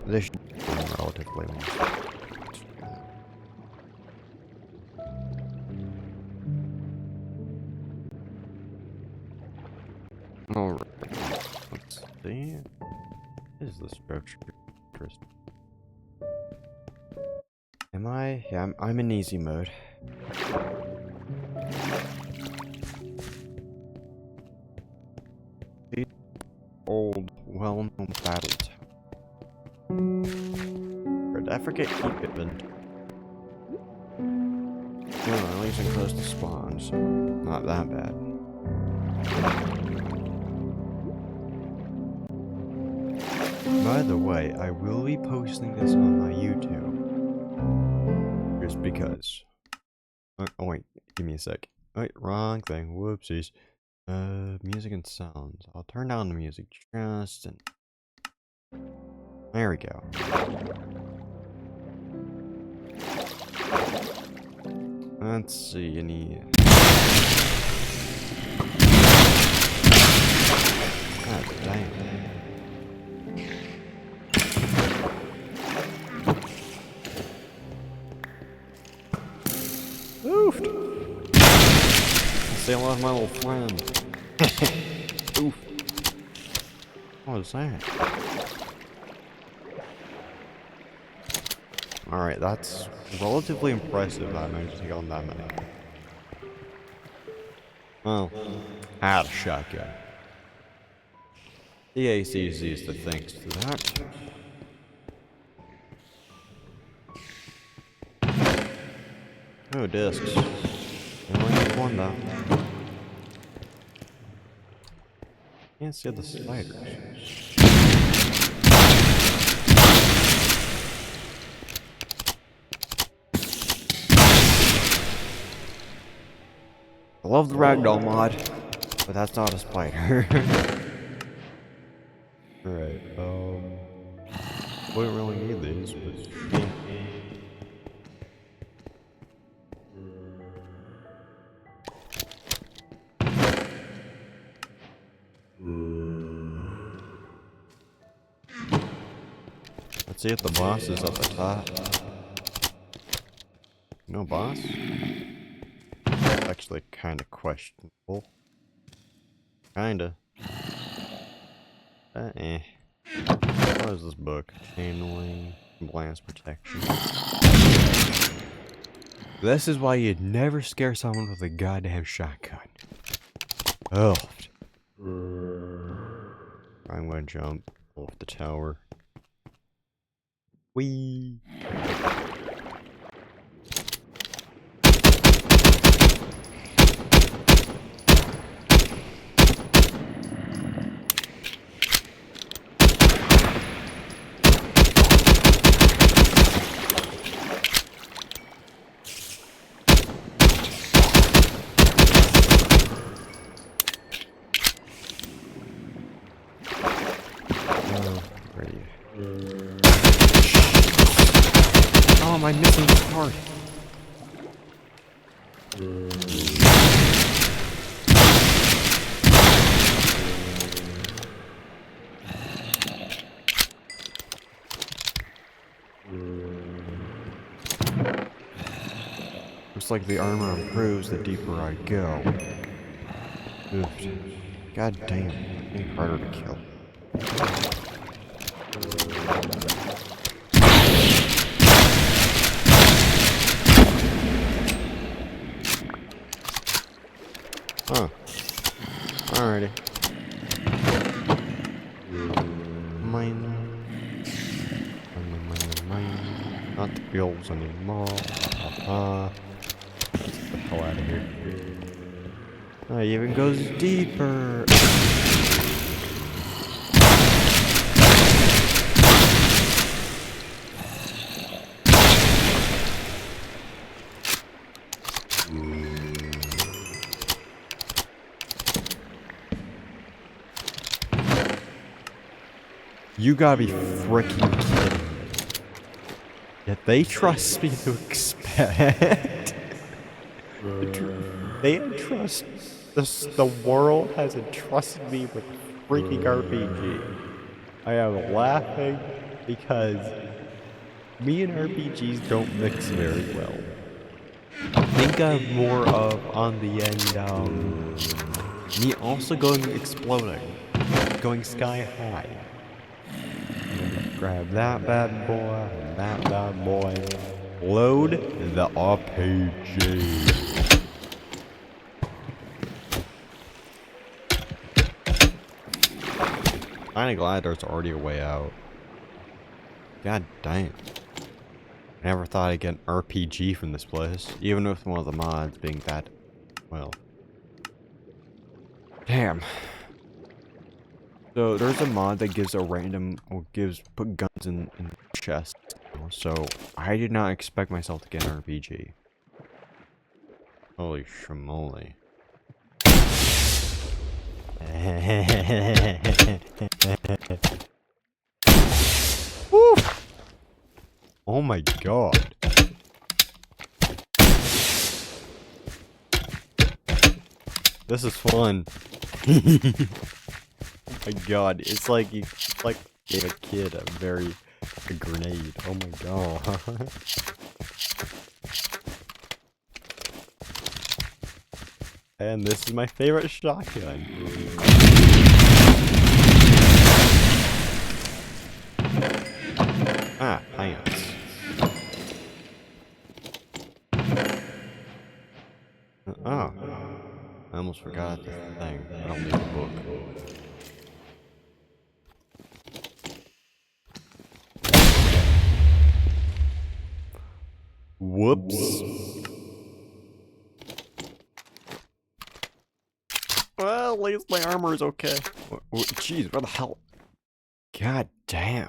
This should be relatively long. Alright, let's see. Is the structure interesting? Am I? Yeah, I'm in easy mode. The old, well-known battle tower. Or did I forget keep it then? No, at least I'm close to spawn, so not that bad. By the way, I will be posting this on my YouTube. Just because. Oh wait, give me a sec. Wait, wrong thing. Whoopsies. Music and sounds. I'll turn down the music just and there we go. Let's see, any... God dang. Oofed! I say hello to my little friend. Oof. What was that? Alright, that's relatively impressive that I managed to take on that many. Well, I had a shotgun. The AC is used to thanks to that. Oh, discs. I only have one though. Can't see the spiders. I love the ragdoll mod, but that's not a spider. Alright, wouldn't really need these, but... Let's see if the boss is at the top. No boss? Actually kinda questionable. Kinda. What is this book? Channeling, blast protection. This is why you'd never scare someone with a goddamn shotgun. Oh. I'm gonna jump off the tower. Whee! Ready. Oh, am I missing this part? Looks like the armor improves the deeper I go. Ugh. God damn, it's getting harder to kill. Huh. Alrighty. Mine. Not the bills anymore. Let's get the hell out of here. Oh, it even goes deeper. You gotta be freaking kidding me. Yet they trust me to expect. They entrust the world has entrusted me with freaking RPG. I am laughing because me and RPGs don't mix very well. Think of more of on the end, me also going exploding, going sky high. Grab that bad boy, and that bad boy. Load the RPG. Kinda glad there's already a way out. God damn. I never thought I'd get an RPG from this place, even with one of the mods being that, well. Damn. So there's a mod that gives a random, or put guns in chests. So I did not expect myself to get an RPG. Holy shmoly. Woo! Oh my god. This is fun. Oh my god, it's like you gave a kid a grenade. Oh my god. And this is my favorite shotgun. Ah, pants. Oh. I almost forgot the thing. I don't need a book. Whoops. Well, at least my armor is okay. Jeez, what the hell? God damn.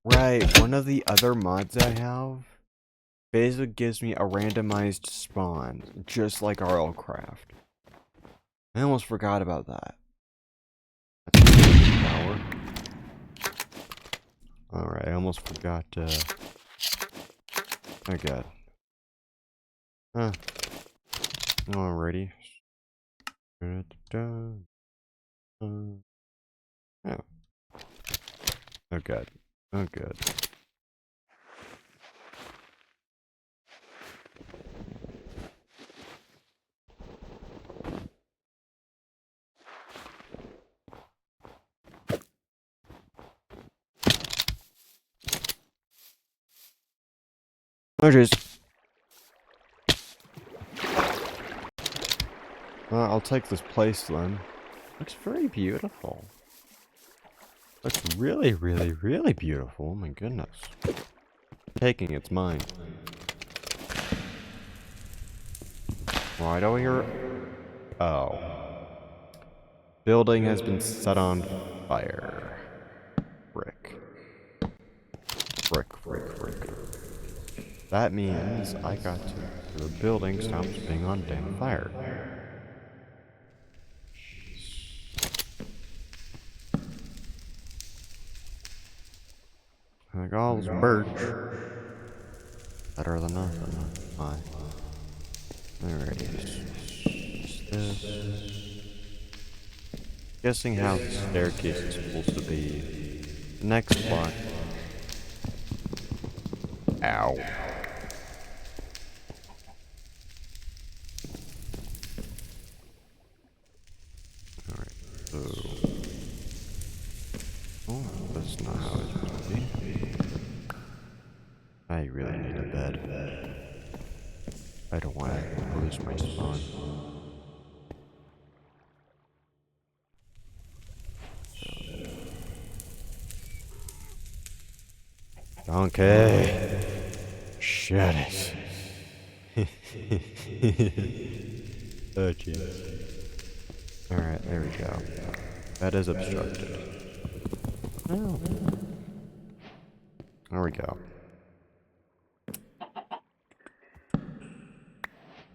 Right, one of the other mods I have basically gives me a randomized spawn, just like RLCraft. I almost forgot about that. Power. Alright, I almost forgot, oh god. Huh. Alrighty. Oh. Oh god. Oh god. Oh jeez. I'll take this place then. Looks very beautiful. Looks really, really, really beautiful. Oh my goodness. Taking it's mine. Right over here. Oh. Building has been set on fire. Brick. Brick. That means I got to. The building stops being on damn fire. Like all this birch. Better than nothing. Why? Alrighty. This. Guessing how the staircase is supposed to be. The next block. Ow. Alright, so. Oh, that's not how it's supposed to be. I really need a bed. I don't want to lose my spawn. Donkey! Shut it. Oh, jeez. Alright, there we go. That is obstructed. Oh. There we go.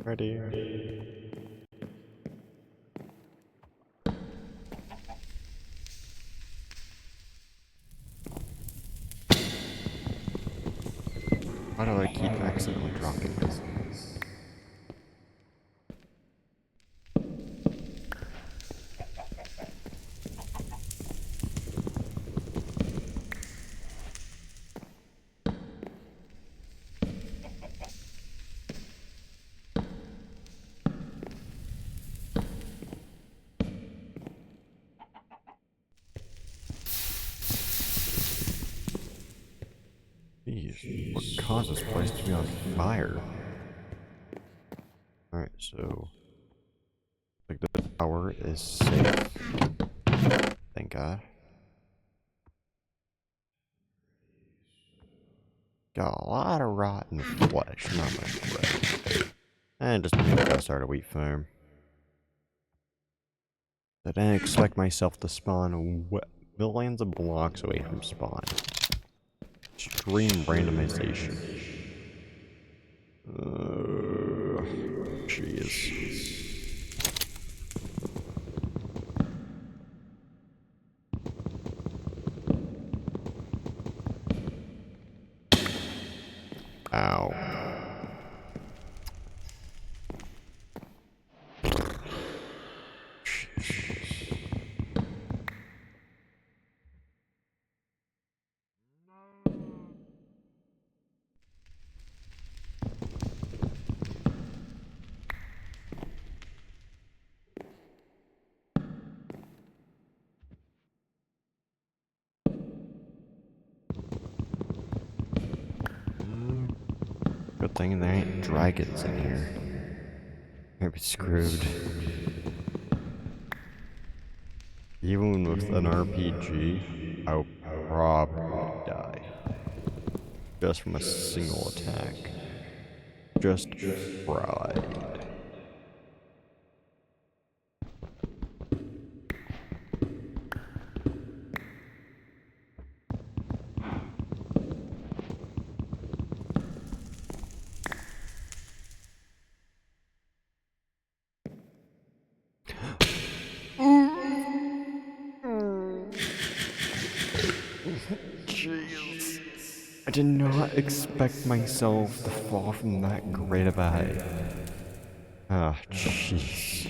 Ready. Why do I keep accidentally dropping this? Jeez, what caused this place to be on fire? Alright, so like the tower is safe. Thank God. Got a lot of rotten flesh, not much bread. And just maybe gotta start a wheat farm. I didn't expect myself to spawn millions of blocks away from spawn. Extreme randomization. Jeez. Ow. Good thing there ain't dragons in here. I'd be screwed. Even with an RPG, I'll probably die. Just from a single attack. Just pride. Jeez. I did not expect myself to fall from that great of a height. Ah, jeez.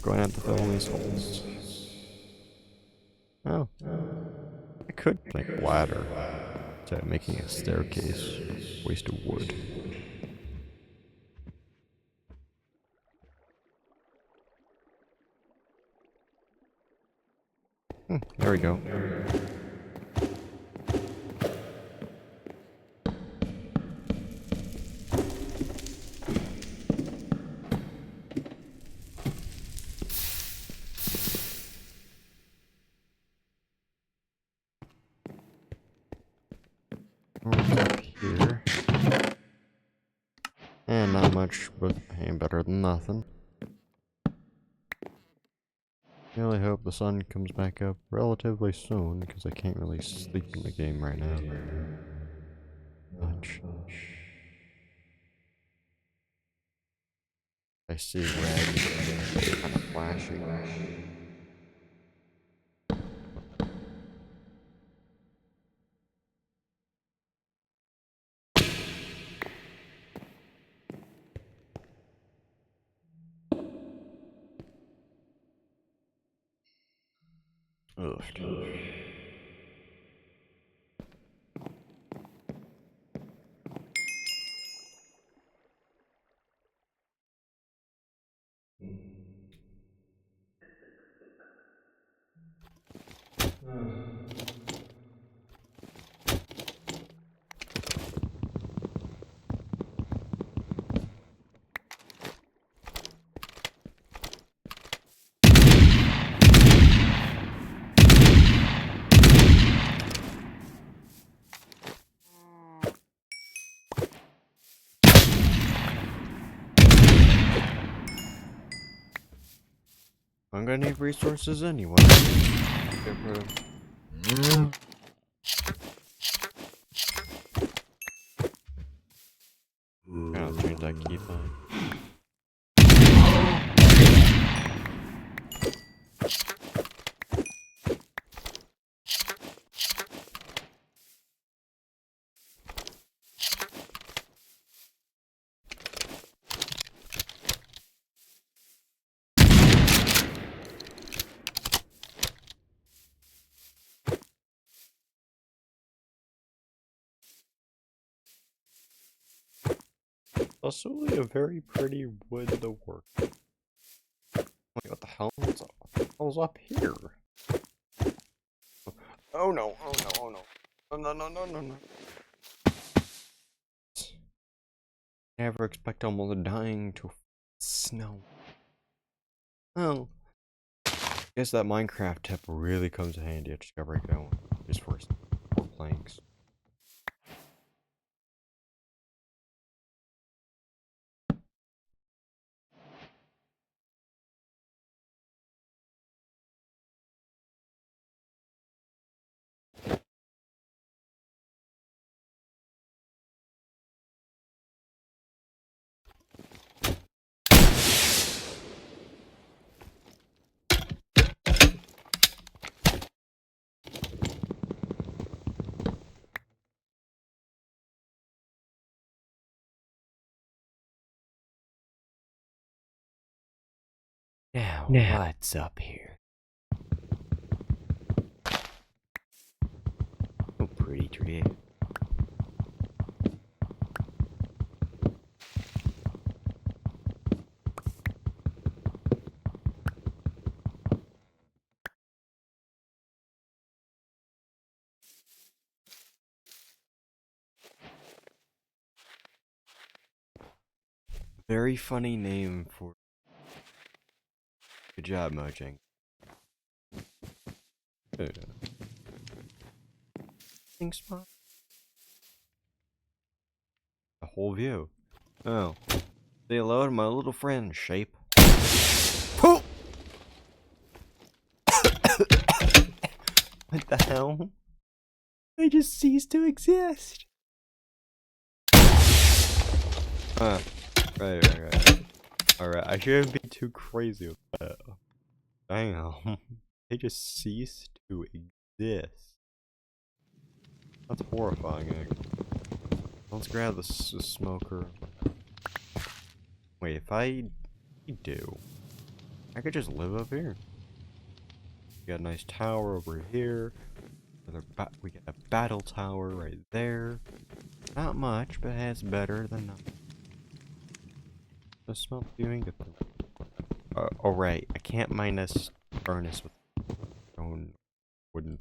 Going to have to fill in these holes. Oh. I could make a ladder instead of making a staircase. Waste of wood. There we go. What's up here? And not much, but hey, better than nothing. I really hope the sun comes back up relatively soon, because I can't really sleep in the game right now. Much. I see red kind of flashing. Ugh. I'm gonna need resources anyway. I'll change that key fine. Also, a very pretty wood to work. Wait, what the hell? What the hell's up here? Oh no! Oh no! Oh no! Oh no! No! No! No! No! Never expect almost dying to snow. Oh, guess that Minecraft tip really comes in handy. I just gotta break it down just for 4 planks. Now, what's up here? Oh, pretty tree. Very funny name for. Good job, Mojang. Thanks, spot. A whole view. Oh. Say hello to my little friend, Shape. Oh! What the hell? I just ceased to exist. Right. Alright, I shouldn't be too crazy with that. Damn. They just ceased to exist. That's horrifying, actually. Let's grab the smoker. Wait, if I do, I could just live up here. We got a nice tower over here. We got a battle tower right there. Not much, but it's better than nothing. The smoke viewing. Oh right, I can't mine this furnace with stone wooden.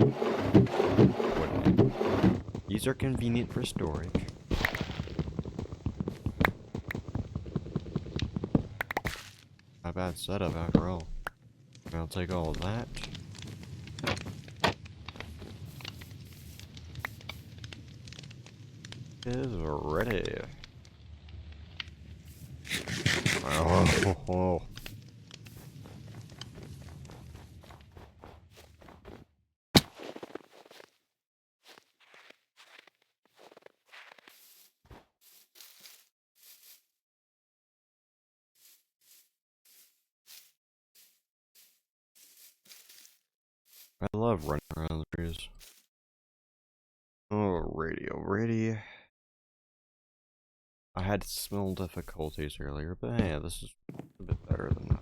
These are convenient for storage. Not a bad setup after all. I'll take all of that. Is ready. Oh. I love running around the trees. Oh, radio. I had small difficulties earlier, but yeah, this is a bit better than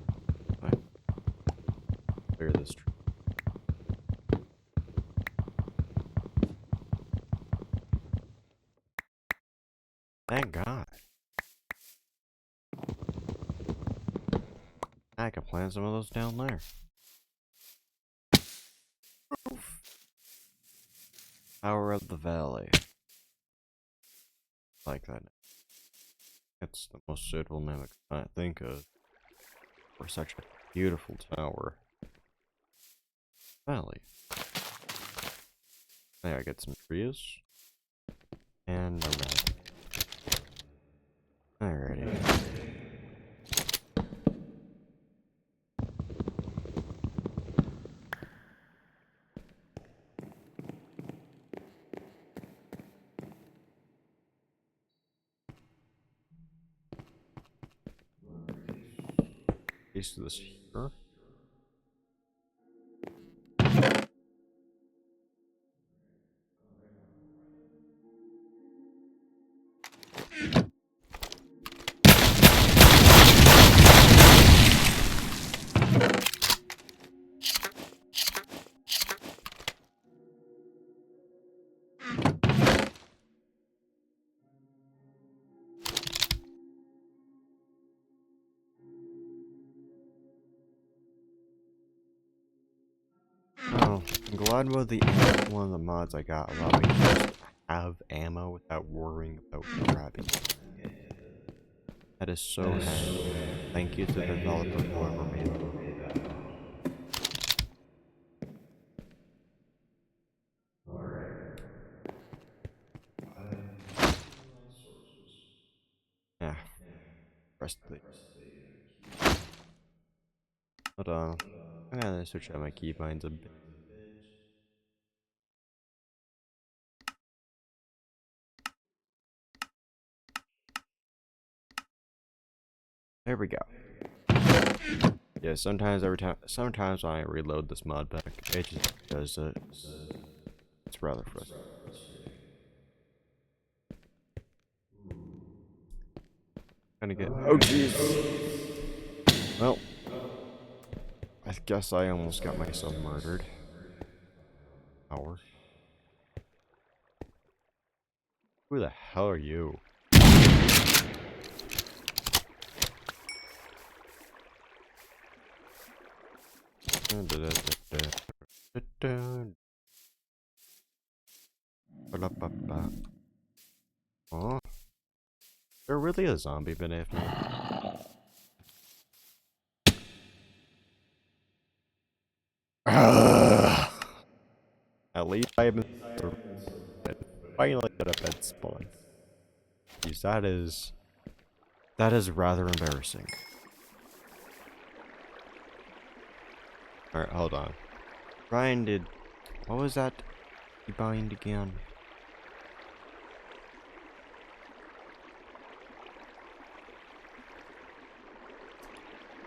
that. Clear this tree. Thank God. I can plant some of those down there. Power of the Valley. Like that. It's the most suitable name I can think of for such a beautiful tower. Valley. There, I get some trees. And a red. Alrighty. Piece of this here. Oh, I'm glad with one of the mods I got allowed me to just have ammo without worrying about grabbing. That is so handy. Thank you to the developer whoever made that mod. Alright. Yeah. Press the Hold on. I'm gonna switch out my keybinds a bit. There we go. Yeah, sometimes when I reload this mod pack, it just does it. It's rather frustrating. Gonna get. Oh jeez. Well, I guess I almost got myself murdered. Hour. Who the hell are you? Oh, there really a zombie beneath me. At least I haven't finally got a bed spawn. Jeez, that is rather embarrassing. Alright, hold on. Brian did what was that bind again?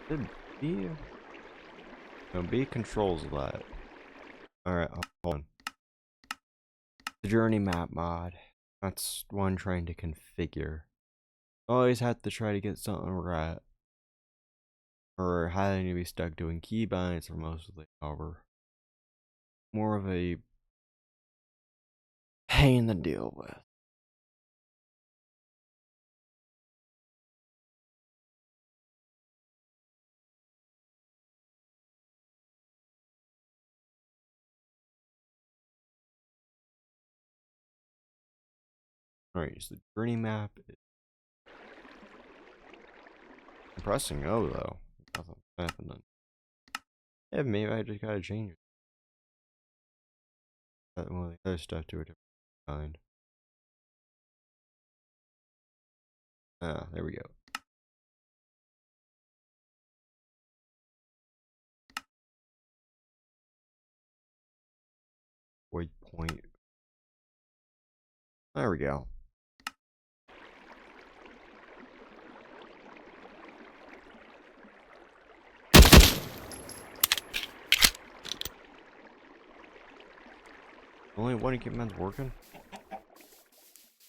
Did B? No, B controls that. Alright, hold on. The journey map mod. That's one I'm trying to configure. Always have to try to get something right. Or having to be stuck doing keybinds for most of the hour. More of a pain to deal with. Alright, so the journey map is I'm pressing O though. Nothing's happening. Yeah, maybe I just gotta change it. Well, the other stuff to a different kind. Ah, there we go. Waypoint. There we go. Only one equipment's working?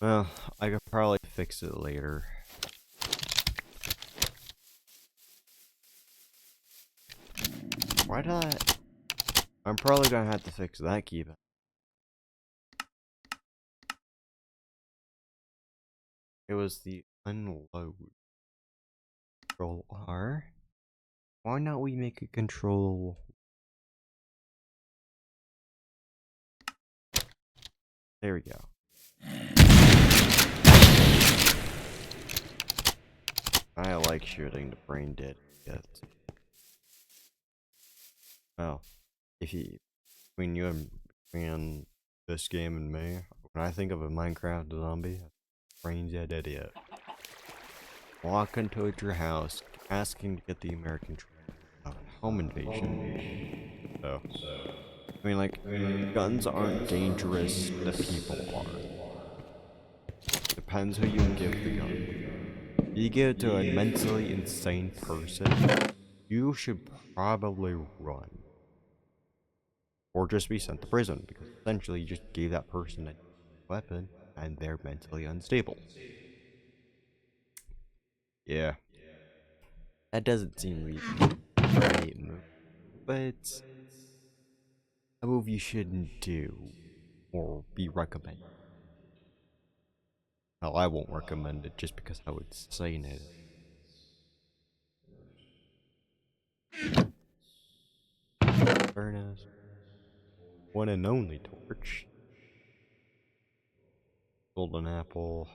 Well, I could probably fix it later. Why did I... I'm probably gonna have to fix that keypad. It was the unload. Control R. Why not we make a control? There we go. I like shooting the brain dead. Yes. Well, between you and between this game and me, when I think of a Minecraft zombie, brain dead idiot. Walking towards your house, asking to get the American home invasion. So, I mean, like, guns aren't dangerous, the people are. Depends who you give the gun. You give it to a mentally insane person, you should probably run. Or just be sent to prison, because essentially you just gave that person a weapon, and they're mentally unstable. Yeah. That doesn't seem really the right move, but a move you shouldn't do, or be recommended. Well, I won't recommend it just because how insane it is. Furnace. One and only torch. Golden apple.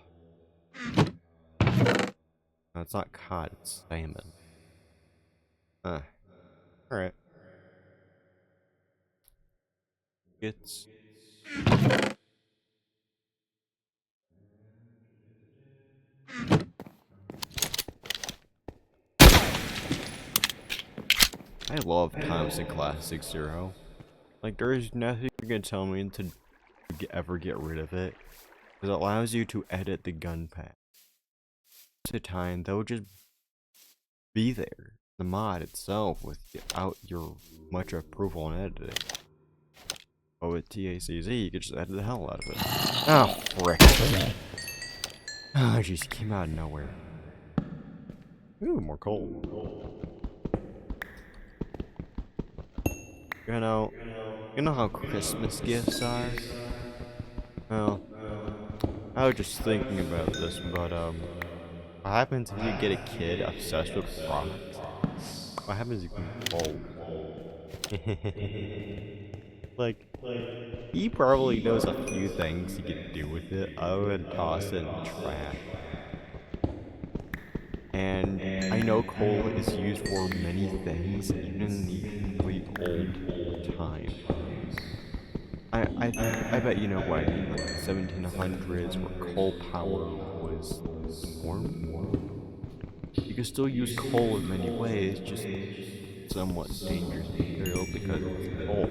No, it's not cod, it's salmon. Alright. It's... I love Thompson Classic Zero. Like, there's nothing you're gonna tell me to ever get rid of it. Because it allows you to edit the gun pack. Most of the time, they'll just be there. The mod itself, without your much approval and editing. But with TACZ, you can just edit the hell out of it. Oh, frick. Oh, jeez, came out of nowhere. Ooh, more coal. You know how Christmas gifts are? Well, I was just thinking about this, but, what happens if you get a kid obsessed with rocks? What happens if you can coal? Like, he probably knows a few things he could do with it other than toss it in the trash. And I know coal is used for many things, even in the really old times. I bet you know what I mean, like the 1700s where coal power was the norm. You can still use coal in many ways, just somewhat dangerous material because it's coal.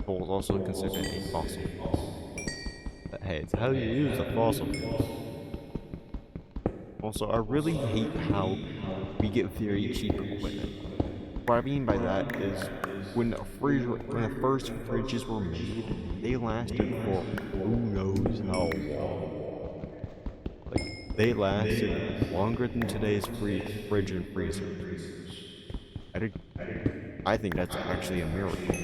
Coal is also considered a fossil fuel. But hey, it's how you use the fossil fuel. Also, I really hate how we get very cheap equipment. What I mean by that is, when the first fridges were made, they lasted for who knows how long. Like, they lasted longer than today's fridge and freezers. I think that's actually a miracle.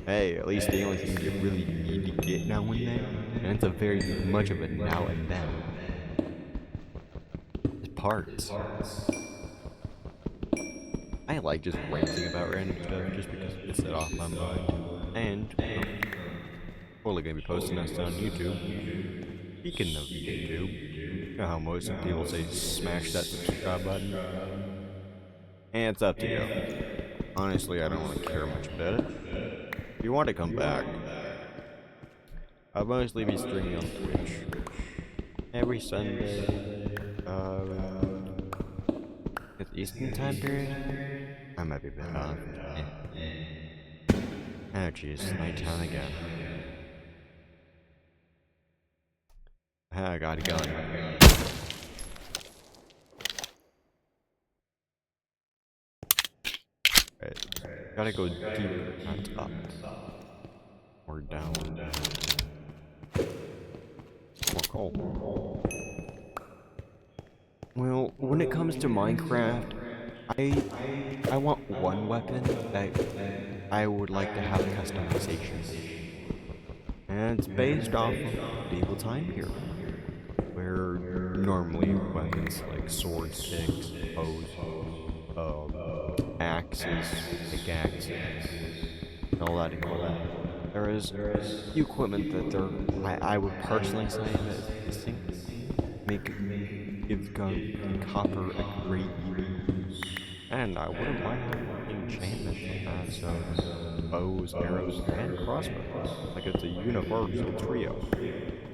Hey, at least the only thing you really need to get now and then, and it's a very much of a now and then, is parts. I like just ranting about random stuff just because it gets it off my mind. And, totally gonna be posting this on YouTube. Speaking of YouTube, you know how most people say smash that subscribe button? And it's up to you. Honestly, I don't really care much about it. If you want to come back, I'll mostly be streaming on Twitch. Every Sunday, around the Eastern time period. I might be a bit off. Oh jeez, nighttime again. I got a gun. Right, gotta go deeper, not up. Or down. More coal. Well, when it comes to Minecraft, I want one weapon that I would like to have customization for. And it's based off of medieval time period, where normally weapons like swords, sticks, bows, axes, pickaxes, and all that equipment. There is equipment that I would personally say that is missing. Give copper a great use. And I wouldn't mind having enchantments on that, so bows, arrows, and crossbows. Like it's a universal trio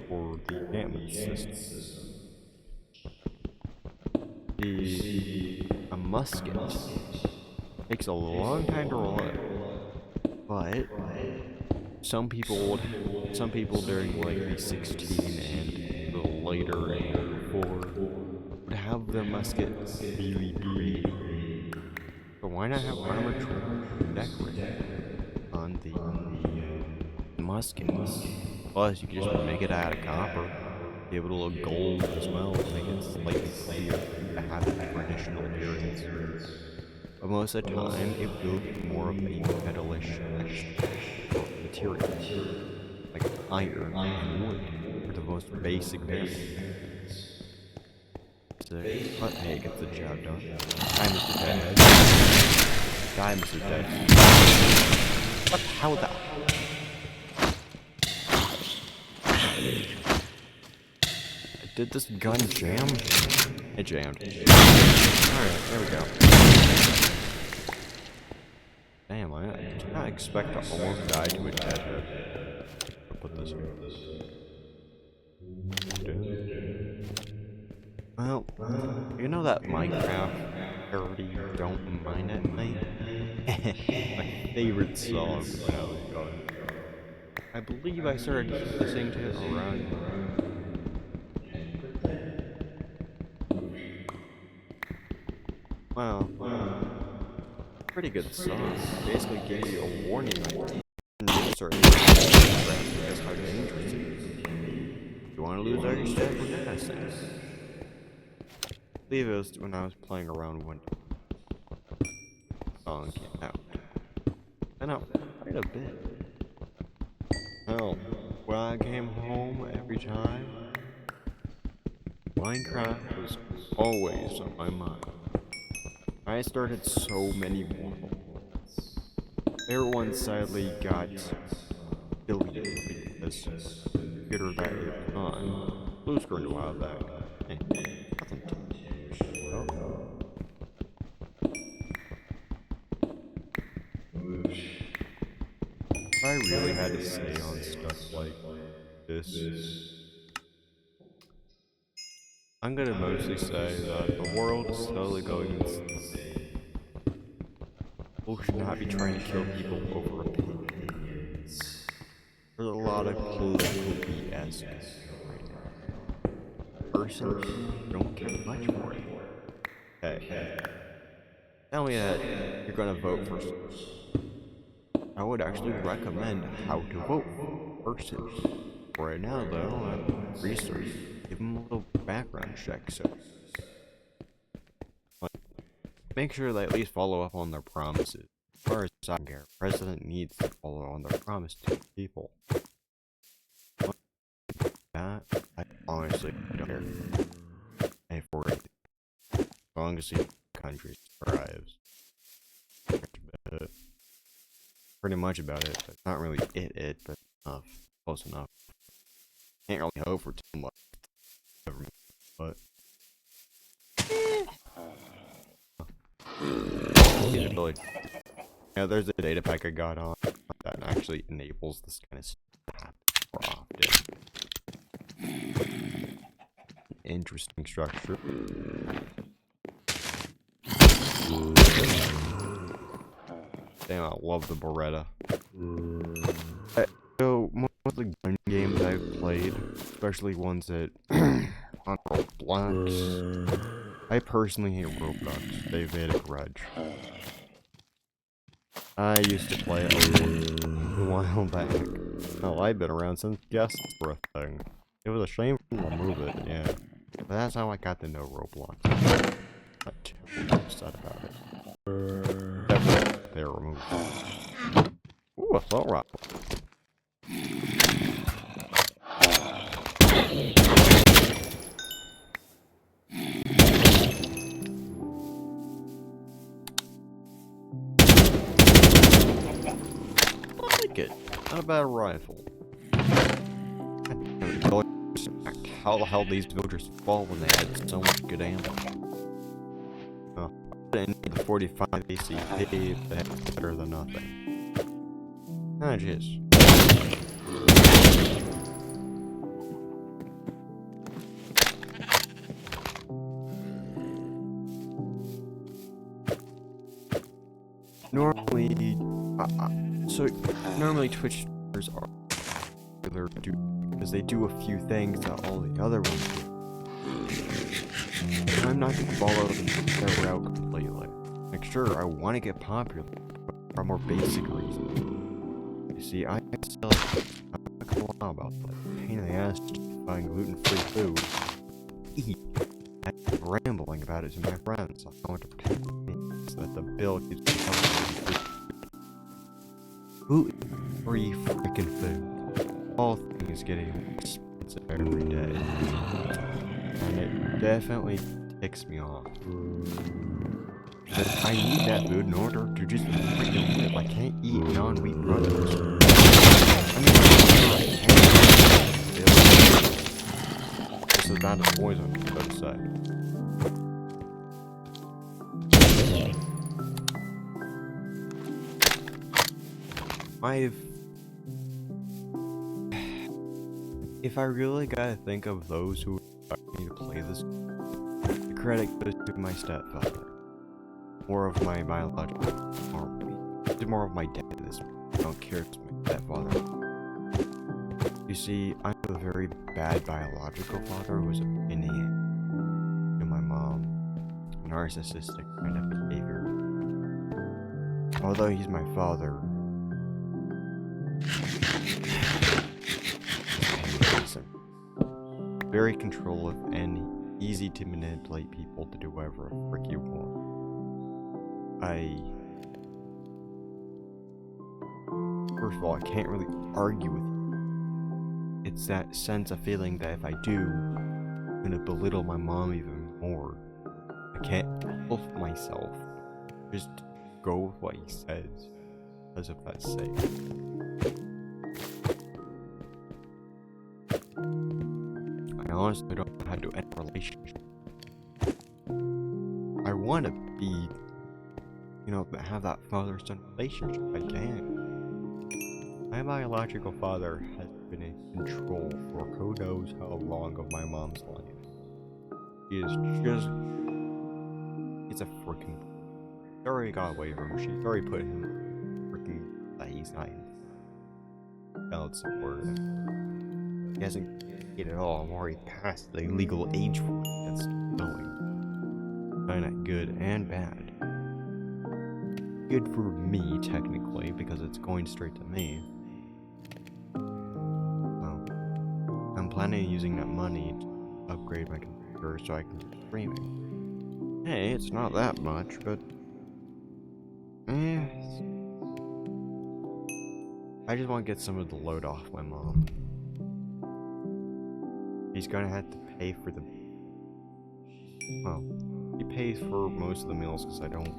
for the enchantment system. A musket takes a long time to roll up, but some people during like the 16 and the later and before would have their musket really pretty. So why not have armor trim decorated on the musket? Plus, you can just make it out of copper, give it a little gold as well to make it slightly prettier to have a traditional appearance. But most of the time, it will be more of a metalish material, like iron and wood, for the most basic variants. But hey, it gets the job done. Die, Mr. Deadhead. Die, Mr. Deadhead. What? How the? Did this gun jam? It jammed. Alright, there we go. Damn, I did not expect to almost die to a deadhead. I'll put this here. Well, you know that Minecraft parody, Don't Mind It Night? My favorite song when I was young. I believe I started listening to it around wow, pretty good song. Basically gives you a warning and certain because how dangerous it is. You want to lose all your stuff with that thing. I believe it was when I was playing around when the song came out. And out quite a bit. Hell, when I came home every time, Minecraft was always on my mind. I started so many more. Everyone sadly got deleted because the computer that it was on blue screen a while back. Hey, nothing to If I really had to say on stuff like this, I'm gonna mostly say that the world is slowly going insane. People should not be trying to kill people over opinions. There's a lot of political BS right now. Personally, don't care much for it. Hey, tell me that you're gonna vote for someone. I would actually recommend how to vote for a person. Right now, though, I'm researching. Give them a little background check, so make sure they at least follow up on their promises. As far as I'm concerned, the president needs to follow on their promise to people. That, I honestly don't care. And for it, as long as the country thrives. Pretty much about it, but not really it, but enough. Close enough. Can't really hope for too much. But yeah, there's a data pack I got on that actually enables this kind of stuff more often. Interesting structure. Damn, I love the Beretta. So, most of the gun games I've played, especially ones that on Roblox, I personally hate Roblox. They've made a grudge. I used to play it a while back. Oh, I've been around since guests were a thing. It was a shame to remove it, yeah. But that's how I got to know Roblox. Not too upset about it. Definitely, they were removed. Ooh, a float rock. like it. Not a bad rifle. How the hell these villagers fall when they had so much good ammo? Oh, in the 45 AC, that's better than nothing. Ah, jeez. Normally Twitch streamers are popular because they do a few things that all the other ones do. And I'm not going to follow their route completely. Like, sure, I want to get popular for a more basic reason. You see, I'm not going to lie about that. Pain in the ass to find gluten-free food. Eat. I'm rambling about it to my friends. I want to pretend so that the bill keeps coming. Gluten-free freaking food. All things getting expensive every day. And it definitely ticks me off. But I need that food in order to just freaking live. I can't eat non-wheat products. I mean, I can. This is bad as poison, so to say. If I really gotta think of those who expect me to play this, the credit goes to my stepfather. More of my biological, more of my dad. This I don't care if it's my stepfather. You see, I'm a very bad biological father who was an idiot to my mom. Narcissistic kind of behavior. Although he's my father. Very controlling and easy to manipulate people to do whatever the frick you want. First of all, I can't really argue with you. It's that sense of feeling that if I do, I'm gonna belittle my mom even more. I can't help myself. Just go with what he says, as if that's safe. I honestly don't know how to end a relationship. I want to be, have that father-son relationship. I can. My biological father has been in control for who knows how long of my mom's life. He is just, it's a freaking, she already got away from him. She's already put him freaking, he's not in child support. He hasn't it at all. I'm already past the legal age for it. That's going. Kinda good and bad. Good for me, technically, because it's going straight to me. Well, I'm planning on using that money to upgrade my computer so I can do streaming. Hey, it's not that much, but I just want to get some of the load off my mom. He's gonna have to pay for the... Well, he pays for most of the meals because I don't...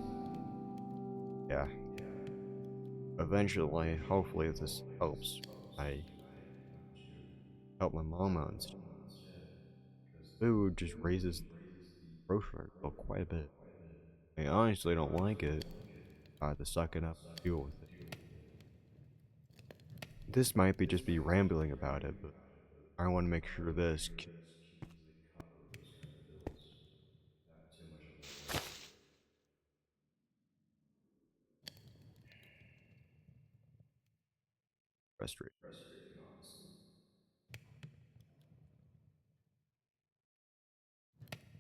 Yeah. Eventually, hopefully this helps. I help my mom out and stuff. Food just raises the grocery bill quite a bit. I honestly don't like it. I have to suck it up and deal with it. This might be just be rambling about it, but I want to make sure this frustrating.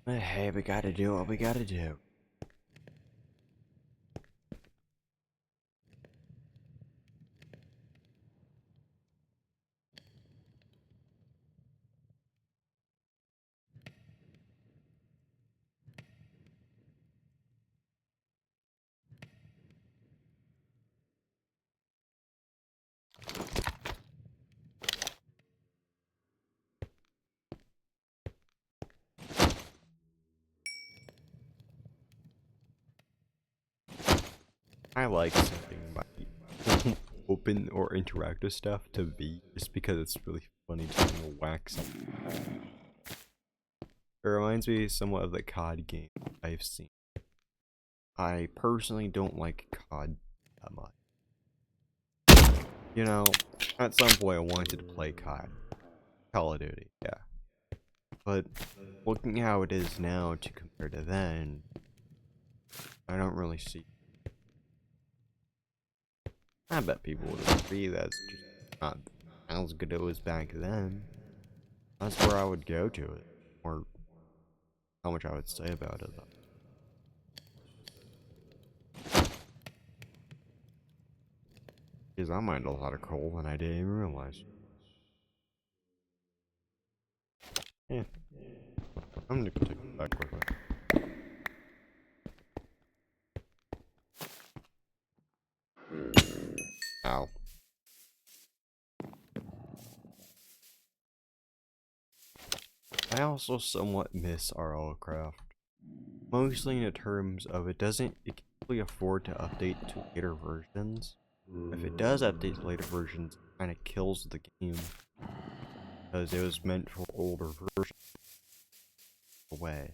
Hey, we gotta do what we gotta do. I like something about you. open or interactive stuff to V just because it's really funny to whack something. It reminds me somewhat of the COD game I've seen. I personally don't like COD that much. You know, at some point I wanted to play COD. Call of Duty, yeah. But looking how it is now to compare to then, I don't really see. I bet people would agree that's just not as good as it was back then. That's where I would go to it, or how much I would say about it though. Because I mined a lot of coal and I didn't even realize. Yeah. I'm gonna take it back with it. Ow. I also somewhat miss RLCraft. Mostly in the terms of it can't really afford to update to later versions. If it does update to later versions, it kinda kills the game. Because it was meant for older versions. Away.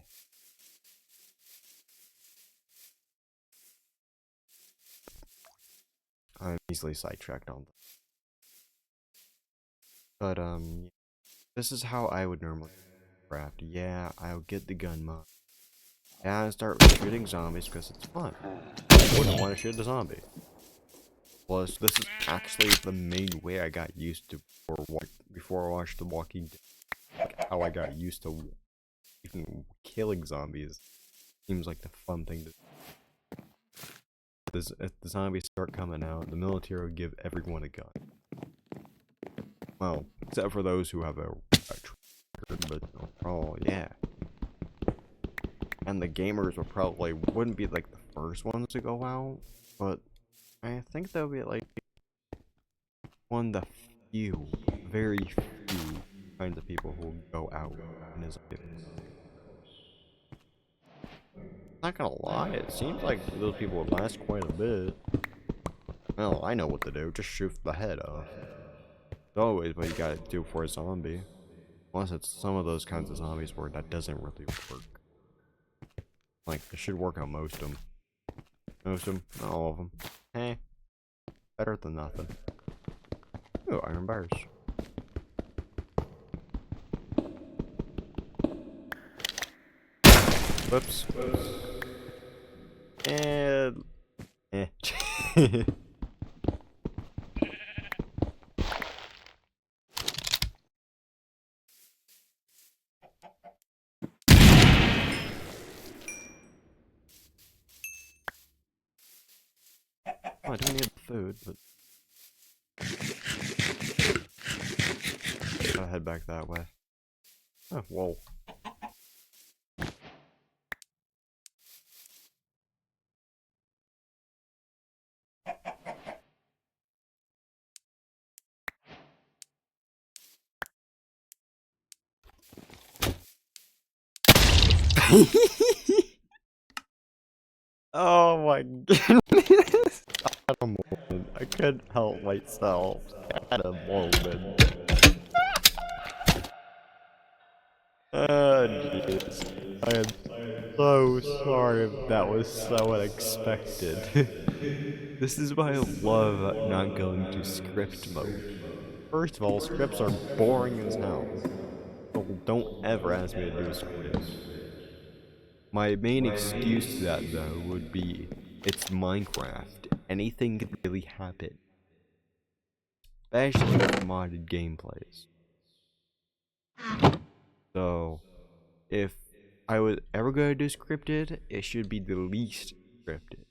I'm easily sidetracked on that. But this is how I would normally craft. Yeah, I'll get the gun mod. Yeah, I start shooting zombies because it's fun. I wouldn't want to shoot a zombie. Plus, this is actually the main way I got used to before I watched The Walking Dead. Like, how I got used to even killing zombies. Seems like the fun thing to do. If the zombies start coming out, the military will give everyone a gun. Well, except for those who have a record, but oh yeah. And the gamers wouldn't be like the first ones to go out, but I think they'll be like one of the very few kinds of people who will go out in his life. Not gonna lie, it seems like those people would last quite a bit. Well, I know what to do, just shoot the head off. It's always what you gotta do for a zombie. Unless it's some of those kinds of zombies where that doesn't really work. Like, it should work on most of them. Most of them, not all of them. Eh, better than nothing. Ooh, iron bars. Whoops. And... eh. Oh, I don't need food, but... Gotta head back that way. Oh, whoa. Oh my goodness. I had a moment. I couldn't help myself. I had a moment. Oh jeez. I am so sorry if that was so unexpected. This is why I love not going to script mode. First of all, scripts are boring as hell. So don't ever ask me to do a script. My main excuse to that, though, would be it's Minecraft. Anything could really happen. Especially with modded gameplays. So, if I was ever going to do scripted, it should be the least scripted.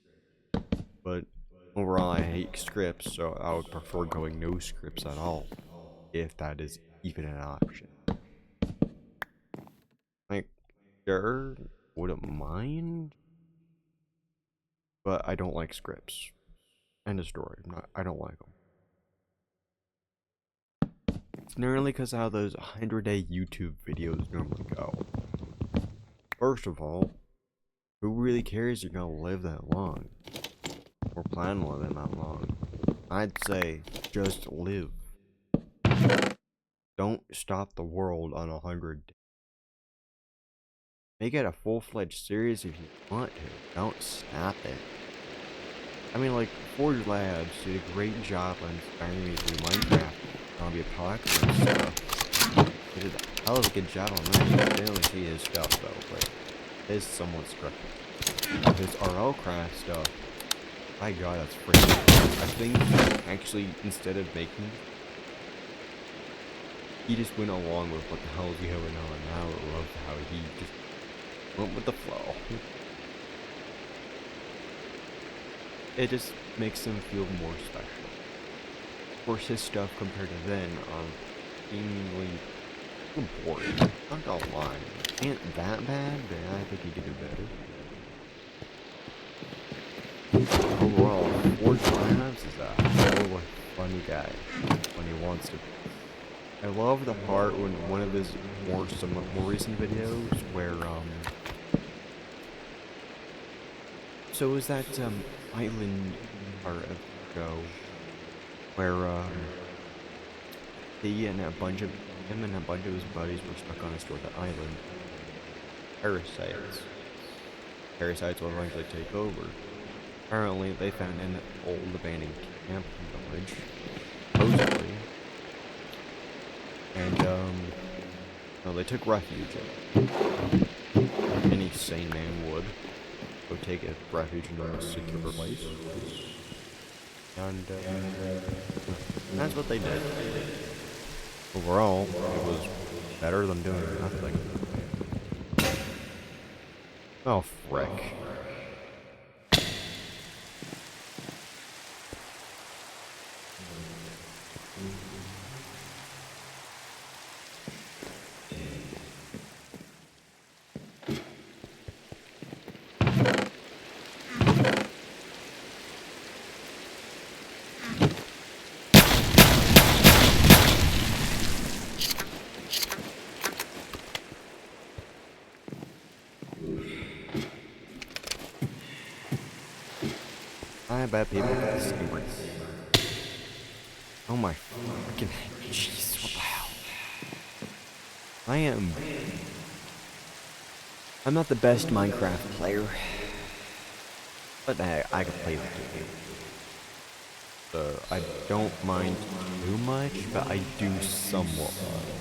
But overall, I hate scripts, so I would prefer going no scripts at all, if that is even an option. Like, sure, wouldn't mind, but I don't like scripts. End of story. I don't like them. It's normally because how those 100-day YouTube videos normally go. First of all, who really cares you're gonna live that long? Or plan on living that long? I'd say just live. Don't stop the world on 100 days. Make it a full-fledged series if you want to. Don't stop it. I mean, like, Forge Labs did a great job on inspiring me through Minecraft, zombie apocalypse stuff. They did a hell of a good job on that. You can barely see his stuff though, but it is somewhat scripted. His RL craft stuff, my god, that's freaking. I think actually, instead of making, he just went along with what the hell is going on. Now I love how he just went with the flow. It just makes him feel more special. Of course, his stuff compared to then seemingly boring. Not gonna lie, ain't that bad, but I think he could do better. Overall, Forge Labs is a really funny guy when he wants to. I love the part when one of his more recent videos where so is that island part of the show where he and a bunch of his buddies were stuck on a shore of the island. Parasites will eventually take over. Apparently they found an old abandoned camp village, supposedly. And no, they took refuge in it. Any sane man would go take a refuge in a secure place. And that's what they did. Overall, it was better than doing nothing. Oh, frick. I bet people get stupid. Oh my freaking jeez, what the hell? I'm not the best Minecraft player. But hey, I can play the game. So I don't mind too much, but I do somewhat mind.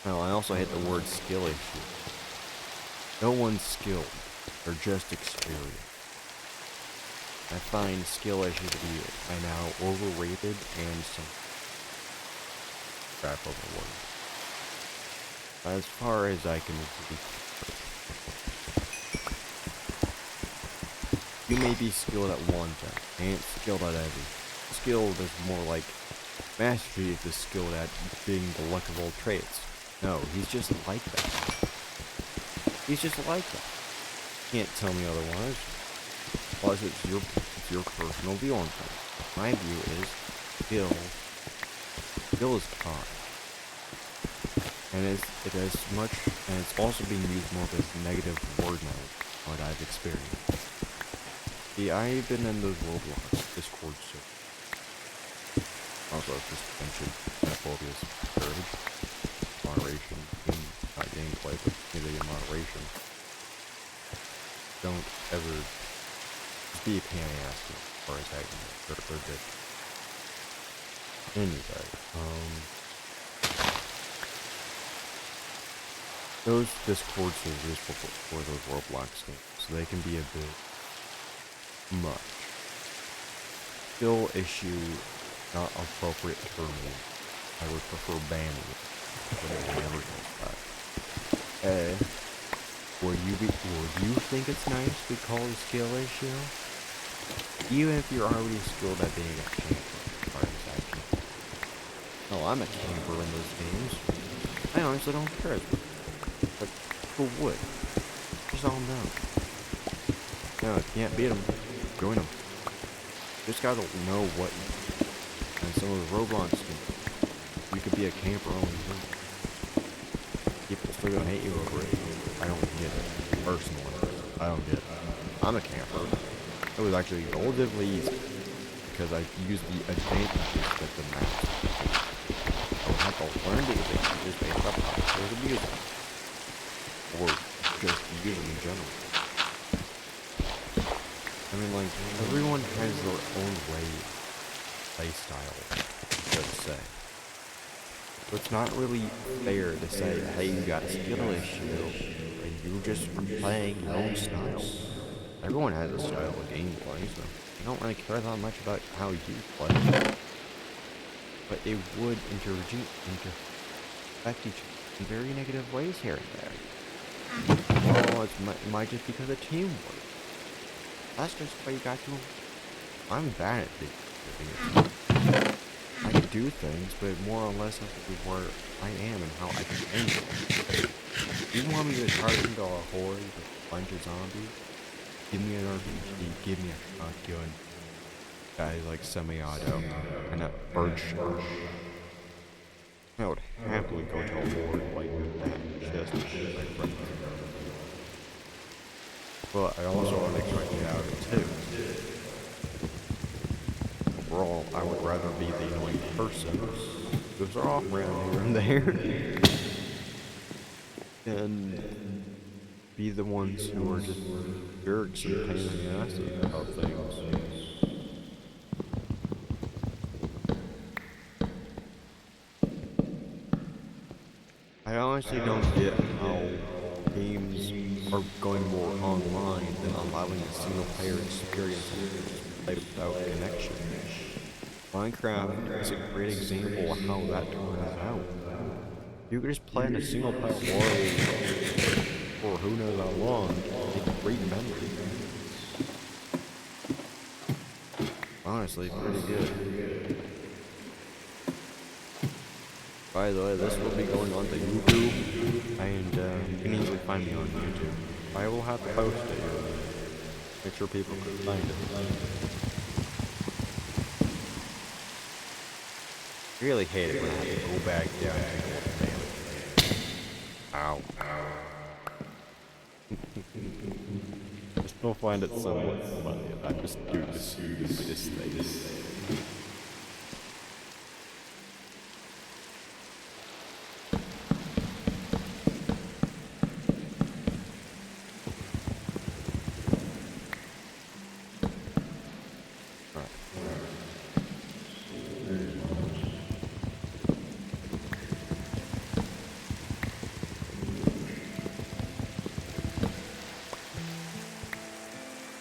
Well, I also hate the word skill issue. No one's skilled, they're just experienced. I find skill issues to be by now overrated and some crap overworked. As far as I can agree. You may be skilled at one thing, ain't skilled at every. Skilled is more like mastery is skilled at being the luck of all traits. No, he's just like that. He's just like that. Can't tell me otherwise. Plus, it's your personal view on things. My view is skill is taught, and it's also being used more as negative word now. What I've experienced. See, I've been in those Roblox Discord servers. Also, just mentioned xenophobia, courage, moderation, not gameplay, but maybe in moderation. Don't ever be a pain in the ass as far as I can. They're good. Anyway, those Discord servers for those Roblox games, so they can be a bit much. Skill issue, not appropriate for me. I would prefer banning it, but it never does that. Would you think it's nice to be called a skill issue? Even if you're already skilled at being a camper, as far as I can. Oh, I'm a camper in those games. I honestly don't care. But who would? Just all know. No, if you can't beat them, join them. Just gotta know what. And some of the Roblox games, you could be a camper only too. People still gonna hate you over it. I don't get it. Personally, I don't get it. I'm a camper. It was actually relatively easy. because I use the advantages that the maps have. I would have to learn the advantages based off how players abuse them. Or just use them in general. I mean, like, everyone has their own way, playstyle, let's say. So it's not really fair to say, hey, you got a skill issue, and you just playing your own style. Everyone has a style of gameplay, so I don't really care that much about how you play. But it would affect each other in very negative ways here and there. Well, it might just because of teamwork. That's just what you got to. I'm bad at doing it. I can do things, but more or less of where I am and how I can handle it. You want me to charge into a horde with a bunch of zombies? Give me an RPG, give me a shotgun. Guys like semi-auto and a bird shot. I would happily go to a horde like that just to shoot my friends. But I also want to try it out too. Overall, I would rather be the annoying person, because they're off around here and there, and be the ones who are just jerks and pain in the ass about things. I honestly don't get how games are going more online than allowing a single player experience to just play without connection. Minecraft is a great example of how that turns out. You can just play in a single player world for who knows how long, make great memories. Honestly, pretty good. By the way, this will be going on to YouTube, and you can easily find me on YouTube. I will have to post it. Make sure people can find it. I really hate it when I have to go back down to Ow. I still find it somewhat funny that I just do the stupidest things.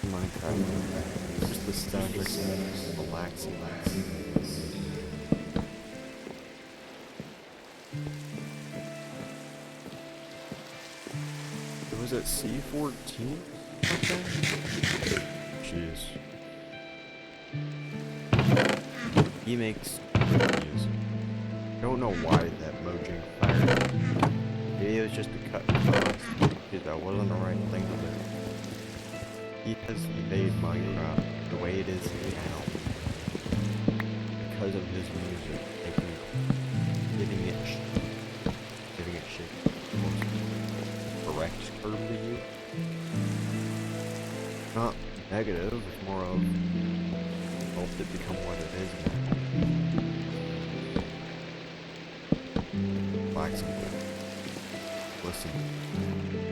Minecraft, just the static, relaxing. Was it C14? Okay. Jeez. He makes good music. I don't know why that Mojang fired. Maybe it was just to cut costs, because that wasn't the right thing to do. He has made Minecraft the way it is now because of his music, giving it shit. Correct term to you. Not negative, it's more of helped it become what it is now. Flexible. Listen.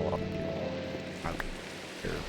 A lot of people out there.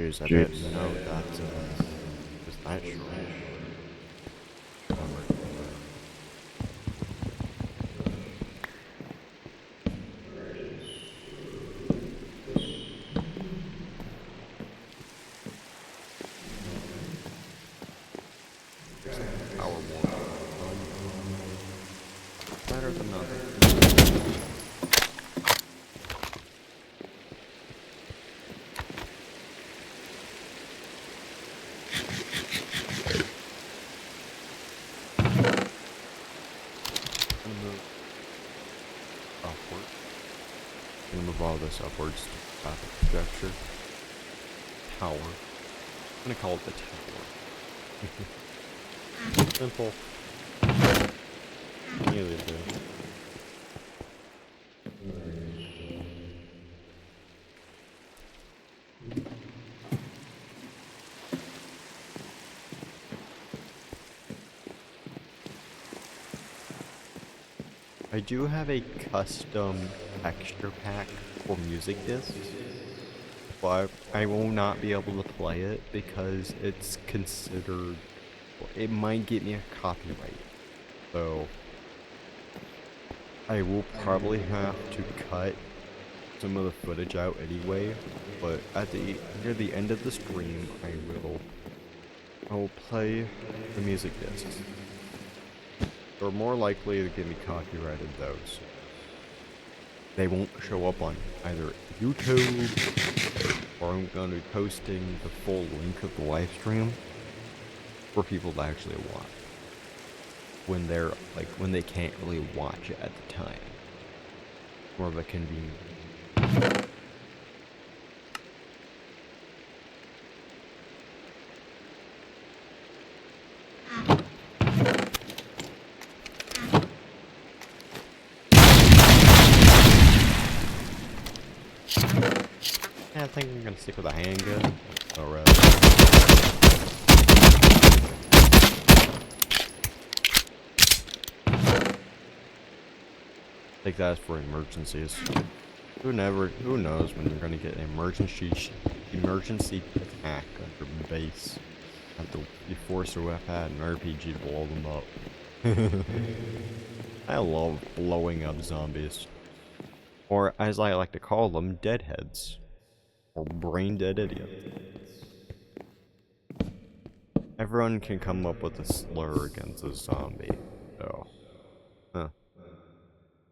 Jeez, I didn't know that was that short. Looks like the power won't better than nothing. Upward. I'm gonna move all this upwards to the structure. Tower. I'm gonna call it the tower. Simple. Nearly do. I do have a custom texture pack for music discs, but I will not be able to play it because it's considered, it might get me a copyright. So I will probably have to cut some of the footage out anyway, but at near the end of the stream I will play the music discs. They're more likely to get me copyrighted though, so they won't show up on either YouTube, or I'm going to be posting the full link of the live stream for people to actually watch when they're when they can't really watch it at the time. More of a convenience. I think I'm gonna stick with a handgun. Alright. Take that for emergencies. Who knows when you're gonna get an emergency attack on your base. After you force a weapon and RPG to blow them up. I love blowing up zombies. Or as I like to call them, deadheads. Or brain dead idiots. Everyone can come up with a slur against a zombie, so. Huh.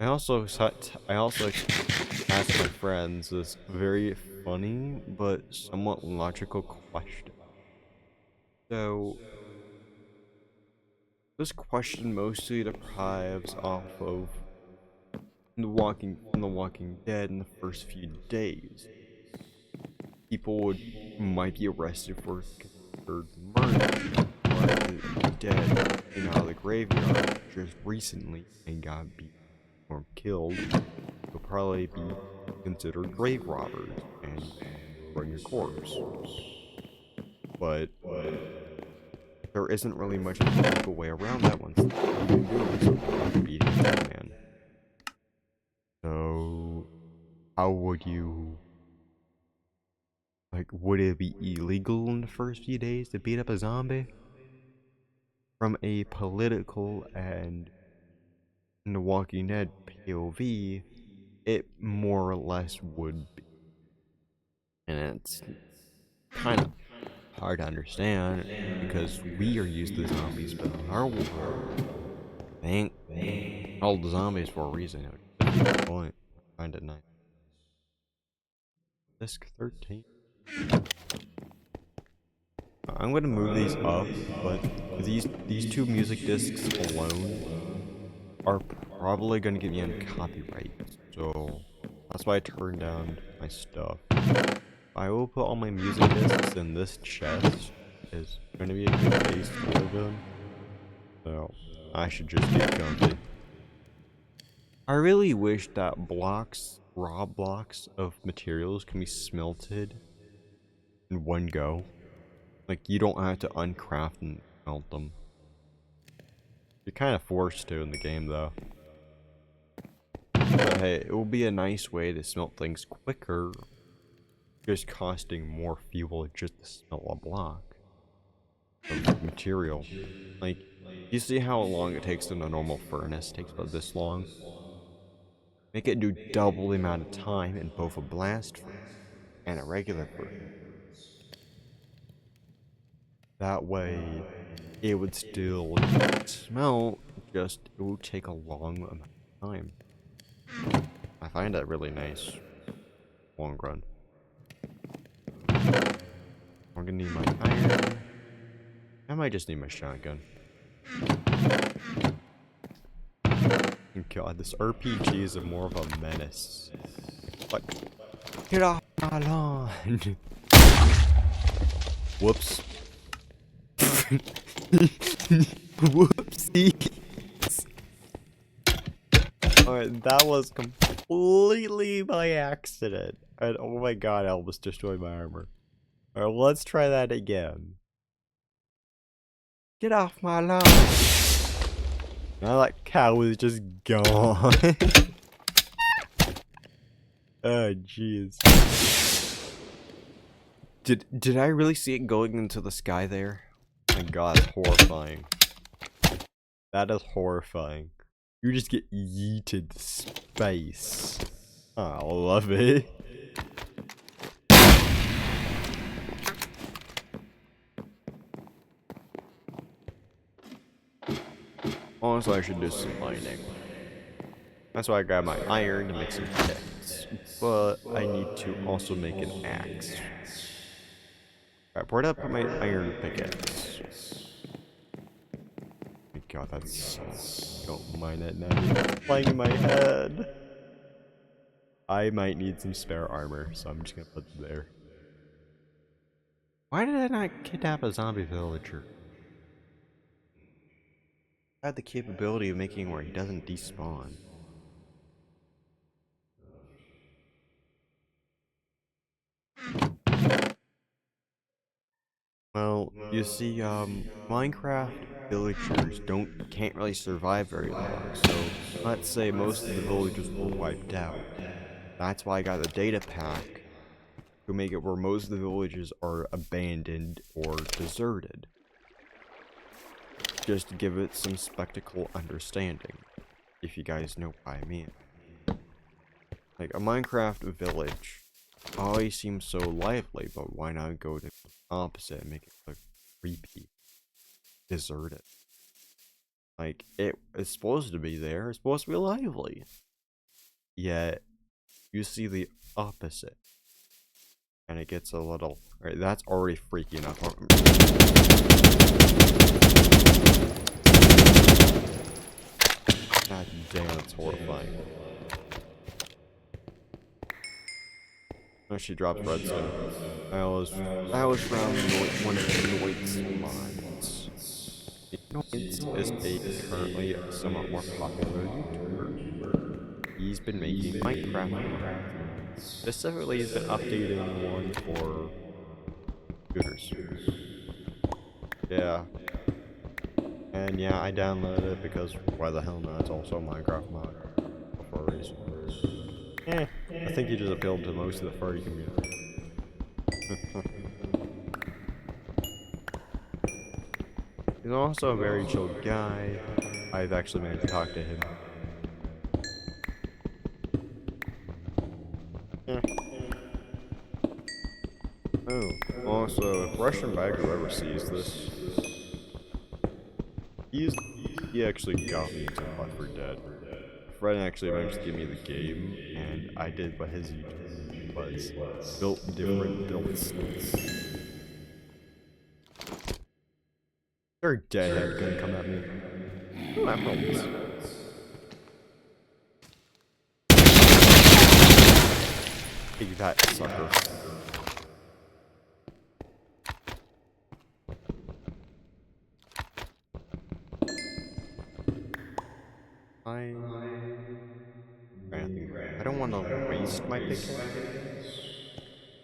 I also asked my friends this very funny but somewhat logical question. So, this question mostly derives off of the Walking Dead in the first few days. People might be arrested for considered murder, or dead out of the graveyard just recently and got beat or killed. They'll probably be considered grave robbers and bring your corpse. But there isn't really much of a legal way around that once you can do something beating a dead man. So how would you, would it be illegal in the first few days to beat up a zombie? From a political and in the Walking Dead POV, it more or less would be. And it's kind of hard to understand because we are used to zombies, but in our world, they ain't all the zombies for a reason. That's the point. I find it nice. Disc 13. I'm gonna move these up, but these two music discs alone are probably gonna get me on copyright, so that's why I turned down my stuff. I will put all my music discs in this chest. Is gonna be a good base to live in, so I should just get comfy. I really wish that raw blocks of materials can be smelted in one go. Like, you don't have to uncraft and melt them. You're kind of forced to in the game, though. But hey, it will be a nice way to smelt things quicker just costing more fuel just to smelt a block of material. Like, you see how long it takes in a normal furnace? It takes about this long. Make it do double the amount of time in both a blast furnace and a regular furnace. That way, it would still smelt, just it would take a long amount of time. I find that really nice. Long run. I'm gonna need my iron. I might just need my shotgun. God, this RPG is more of a menace. Like, get off my lawn! Whoops. Whoopsies. Alright, that was completely by accident. And oh my god, I almost destroyed my armor. Alright, let's try that again. Get off my lawn! Now that cow is just gone. Oh jeez. Did I really see it going into the sky there? Oh my god, it's horrifying. That is horrifying. You just get yeeted to space. Oh, I love it. Honestly, I should do some mining. That's why I grabbed my iron to make some picks. But I need to also make an axe. Alright, where did I put my iron pickaxe? Oh my god, that's... Don't mind it now. It's flying in my head. I might need some spare armor, so I'm just gonna put it there. Why did I not kidnap a zombie villager? I had the capability of making where he doesn't despawn. Well, you see, Minecraft villagers can't really survive very long, so let's say most of the villagers were wiped out. That's why I got the data pack to make it where most of the villages are abandoned or deserted. Just to give it some spectacle understanding, if you guys know what I mean. Like, a Minecraft village always seems so lively, but why not go to the opposite and make it look creepy, deserted? Like, it is supposed to be there, it's supposed to be lively. Yet, you see the opposite. And it gets a little... Right, that's already freaky enough. God damn, it's horrifying. Oh, she drops redstone. That was from one of Noit's mods. Noit is a currently somewhat more popular YouTuber. He's been making Minecraft mods. Specifically, he's been updating one for computers. Yeah. And yeah, I downloaded it because why the hell not? It's also a Minecraft mod. For a reason. I think he just appealed to most of the furry community. He's also a very chill guy. I've actually managed to talk to him. Oh, also, if Russian Bagger ever sees this, he actually got me into Left 4 Dead. A friend actually managed to give me the game, and I did what his YouTube was. Built different builds. They're deadhead gonna come at me. Ooh, emeralds. Take that, sucker. I don't want to waste my pickaxe,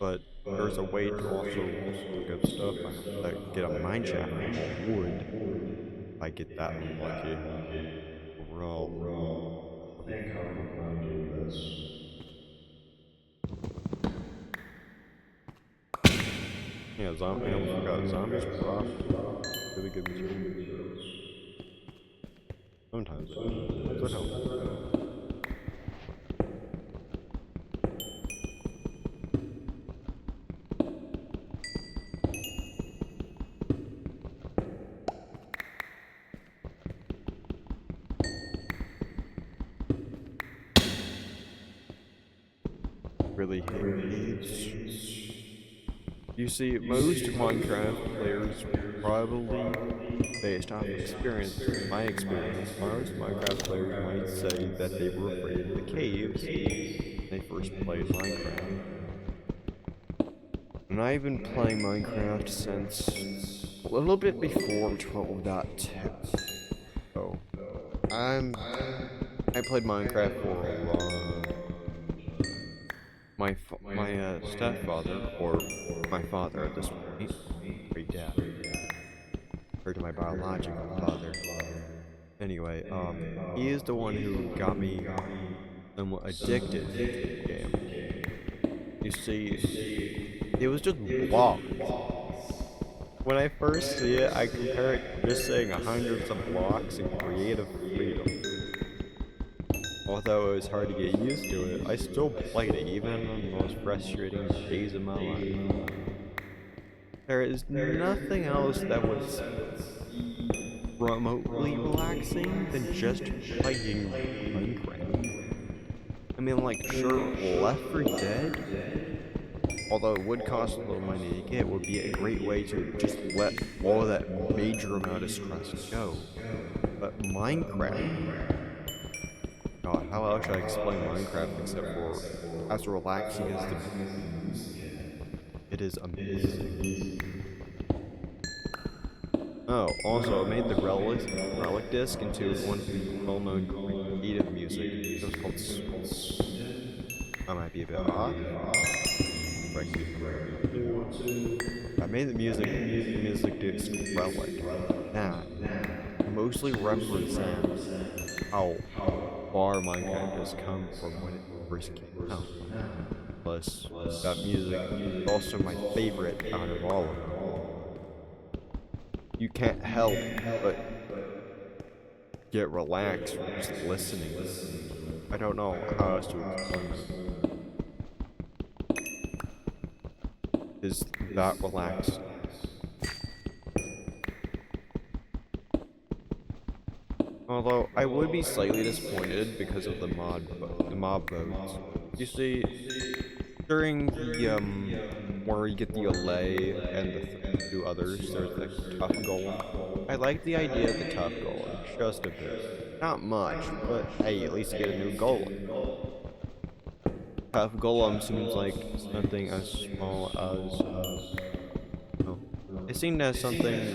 but there's a way to also get stuff. I have to get a mine shaft for more wood. If I get that unlucky. Overall, I think I'll combine do this. Yeah, I almost forgot. Zombies drop really good material. Sometimes they do. Depends on how really hate caves. You see, most Minecraft players probably, based off experience, my experience, most Minecraft players might say that they were afraid of the caves when they first played Minecraft. And I've been playing Minecraft since a little bit before 12.2. So, I played Minecraft for a long my stepfather, or my father at this point, great dad, compared to my biological father. Anyway, he is the one who got me somewhat addicted to the game. You see, it was just blocks. When I first see it, I compare it to just saying hundreds of blocks in creative freedom. Although it was hard to get used to it, I still played it even on the most frustrating days of my life. There is nothing else that was remotely relaxing than just playing Minecraft. I mean, like, sure, Left 4 Dead, although it would cost a little money to get, would be a great way to just let all of that major amount of stress go. But Minecraft, God, how else should I explain Minecraft except for as relaxing as the music is? It is amazing. Oh, also, I made the relic disc into one of the well-known creative music. It was called Sweden. I might be a bit off. Correct me if I'm wrong too. I made the music disc relic. That mostly represents how far Minecraft has come from when it first came out. Plus, that music is also my favorite out of all of them. You can't help but get relaxed from just listening to it. I don't know how else to explain it. Is that relaxing? Although I would be slightly disappointed because of the mob votes. You see, during the where you get the Allay and the two others, there's the tough golem. I like the idea of the tough golem just a bit. Not much, but hey, at least you get a new golem. Tough golem seems like something as small as oh, it seemed as something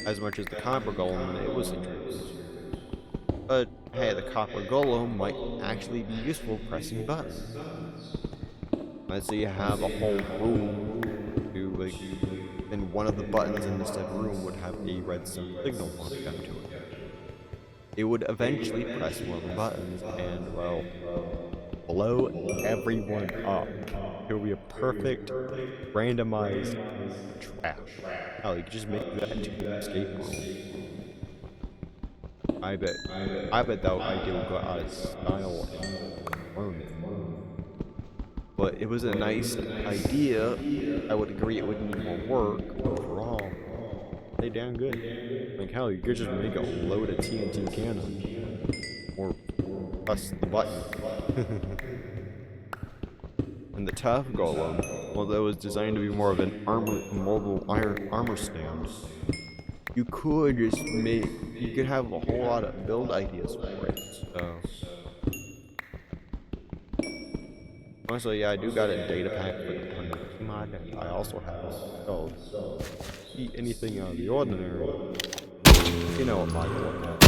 as much as the copper golem when it was introduced. But hey, the copper golem might actually be useful pressing buttons. Let's say you have a whole room to like, then one of the buttons in the said room would have a redstone signal pointing up to it. It would eventually press one of the buttons and, well, blow everyone up. It would be a perfect randomized trap. Hell, you could just make that into an escape room. I bet that idea would go out of style in a month. But it was a nice idea. I would agree it would need more work, but overall, they damn good. Like, hell, you could just make a loaded TNT cannon. Or press the button. And the tough golem, although it was designed to be more of an mobile armor stand, you could just you could have a whole lot of build ideas for it, so. Also, yeah, I do got a data pack for the Tanuki mod, and I also have one called Eat Anything Out of the Ordinary. You know what mod you're looking at.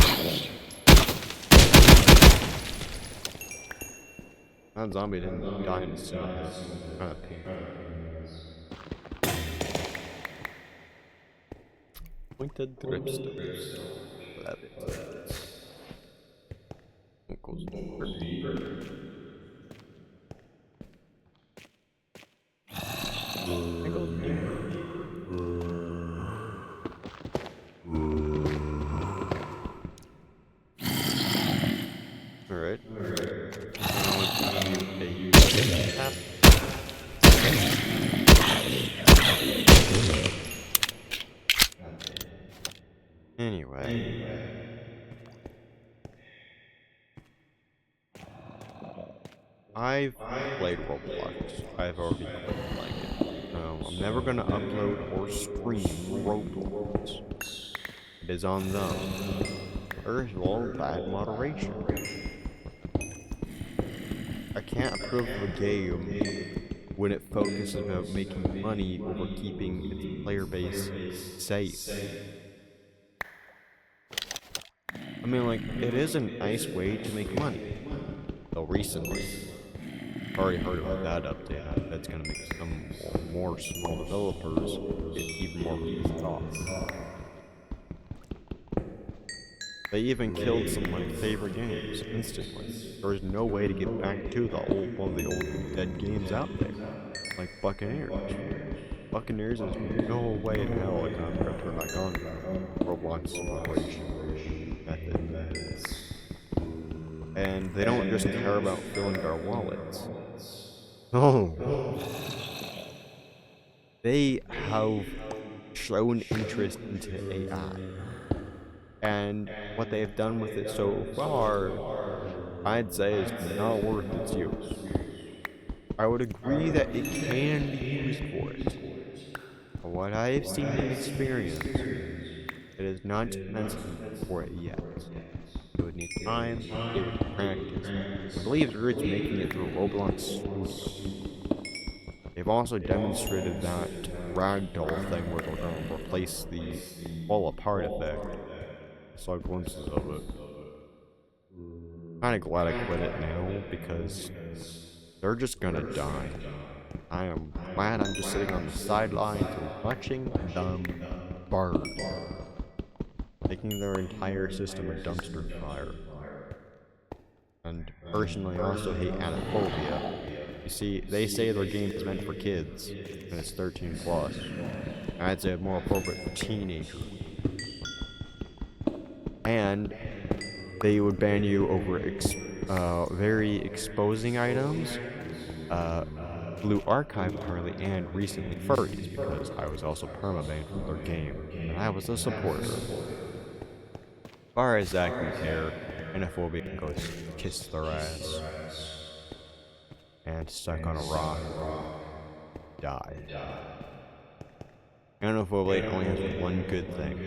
That zombie didn't die in a single hit. Kind of pink. Pointed dripstone. Love it. It goes deeper. It goes deeper. I've played Roblox. I've already quit playing it. No, I'm never gonna upload or stream Roblox. It is on them. First of all, bad moderation. I can't approve of a game when it focuses about making money over keeping its player base safe. I mean, like, it is a nice way to make money. Though recently, I've already heard about that update. That's gonna make some more small developers get even more pissed off. They even killed some of my favorite games instantly. There is no way to get back to one of the old dead games out there, like Buccaneers. Buccaneers is no way in hell like I'm gonna turn back on Roblox moderation methods. And they don't just care about filling our wallets. Oh, they have shown interest into AI. And what they have done with it so far, I'd say is not worth its use. I would agree that it can be used for it. But what I have seen and experienced, it is not meant for it yet. It would need time, it would need practice. I believe it's making it through Roblox Studio. They've also demonstrated that ragdoll thing where they're going to replace the fall apart effect. I saw glimpses of it. Kinda glad I quit it now because they're just gonna die. I am glad I'm just sitting on the sidelines watching them burn, making their entire system a dumpster fire. And personally, I also hate anaphobia. You see, they say their game is meant for kids, and it's 13 plus. I'd say more appropriate for teenagers. And they would ban you over very exposing items, uh, Blue Archive apparently, and recently furries, because I was also permabanned from their game, and I was a supporter. As far as I can care, anaphobia goes kiss their ass, and stuck on a rock, die. Anaphobia only has one good thing: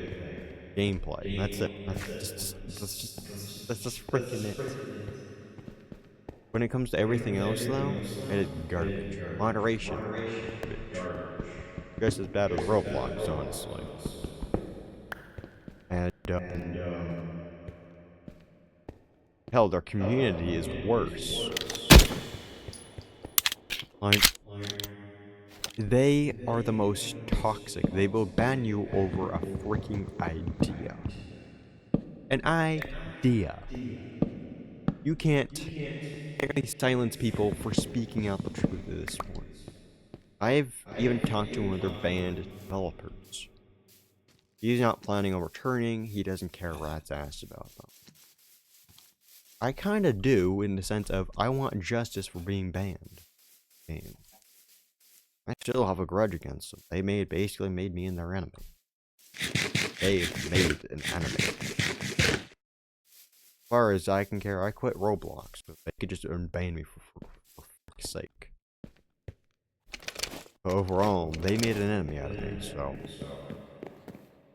gameplay. That's it. That's just freaking it. When it comes to everything else, though, it is garbage. Moderation, garbage. Just as bad as Roblox, honestly. And hell, their community is worse. Like, they are the most toxic. They will ban you over a freaking idea. An idea. You can't really silence people for speaking out the truth at this point. I've even talked to one of their banned developers. He's not planning on returning. He doesn't care a rat's ass about them. I kinda do, in the sense of, I want justice for being banned. Game. I still have a grudge against them. They basically made me in their enemy. They made an enemy. As far as I can care, I quit Roblox, but they could just unban me for fuck's sake. But overall, they made an enemy out of me, so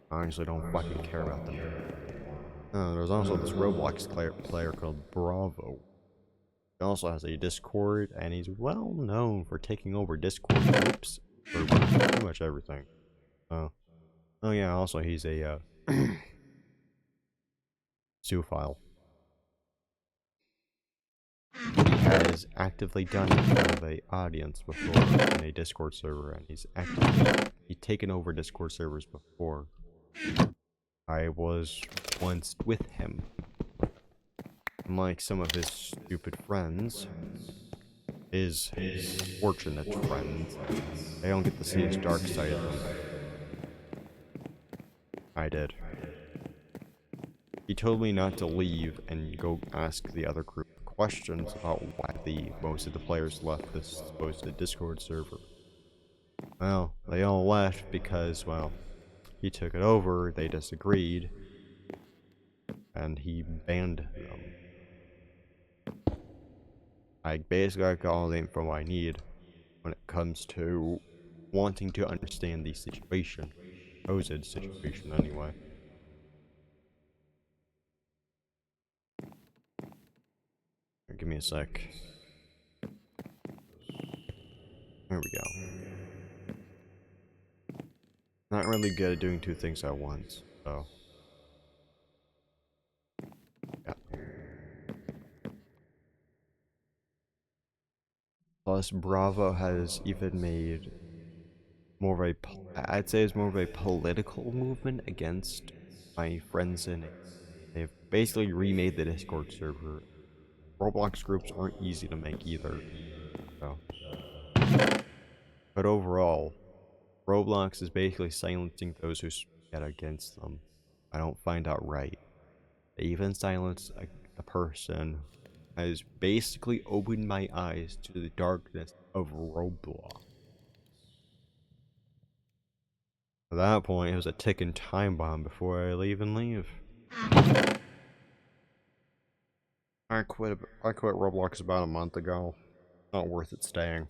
I honestly don't fucking care about them anymore. There's also this Roblox player called Bravo. He also has a Discord, and he's well known for taking over Discord groups for pretty much everything. Oh yeah, also he's a zoophile. He has actively done it in front of a audience before in a Discord server, and he's taken over Discord servers before. I was once with him. Unlike some of his stupid friends, his fortunate friends, I don't get to see his dark side of them. I did. He told me not to leave and go ask the other group questions about why most of the players left this supposed Discord server. Well, they all left because, well, he took it over, they disagreed, and he banned them. I basically got all the info I need when it comes to wanting to understand the situation. Supposed situation, anyway. Give me a sec. There we go. Not really good at doing two things at once, so. Yeah. Plus, Bravo has even made more of a, I'd say it's more of a political movement against my friends in it. They've basically remade the Discord server. Roblox groups aren't easy to make either, so. But overall, Roblox is basically silencing those who speak out against them. I don't find that right. They even silence a person who has basically opened my eyes to the darkness of Roblox. At that point, it was a ticking time bomb before I even leave. I quit Roblox about a month ago. Not worth it staying.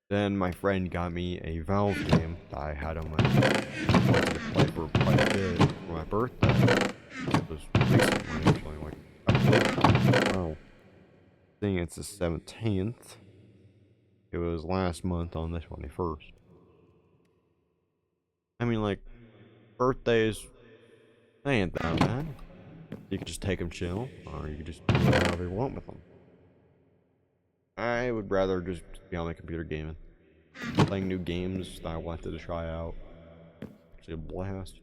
Then my friend got me a Valve game that I had on my wanted to play for quite a bit for my birthday. It was recently, actually, like I think it's the 17th. It was last month on the 21st. I mean, like, birthdays, they ain't that bad. You could just take them chill, or you could just do whatever you want with them. I would rather just be on my computer gaming. Playing new games that I wanted to try out. Actually, a blast.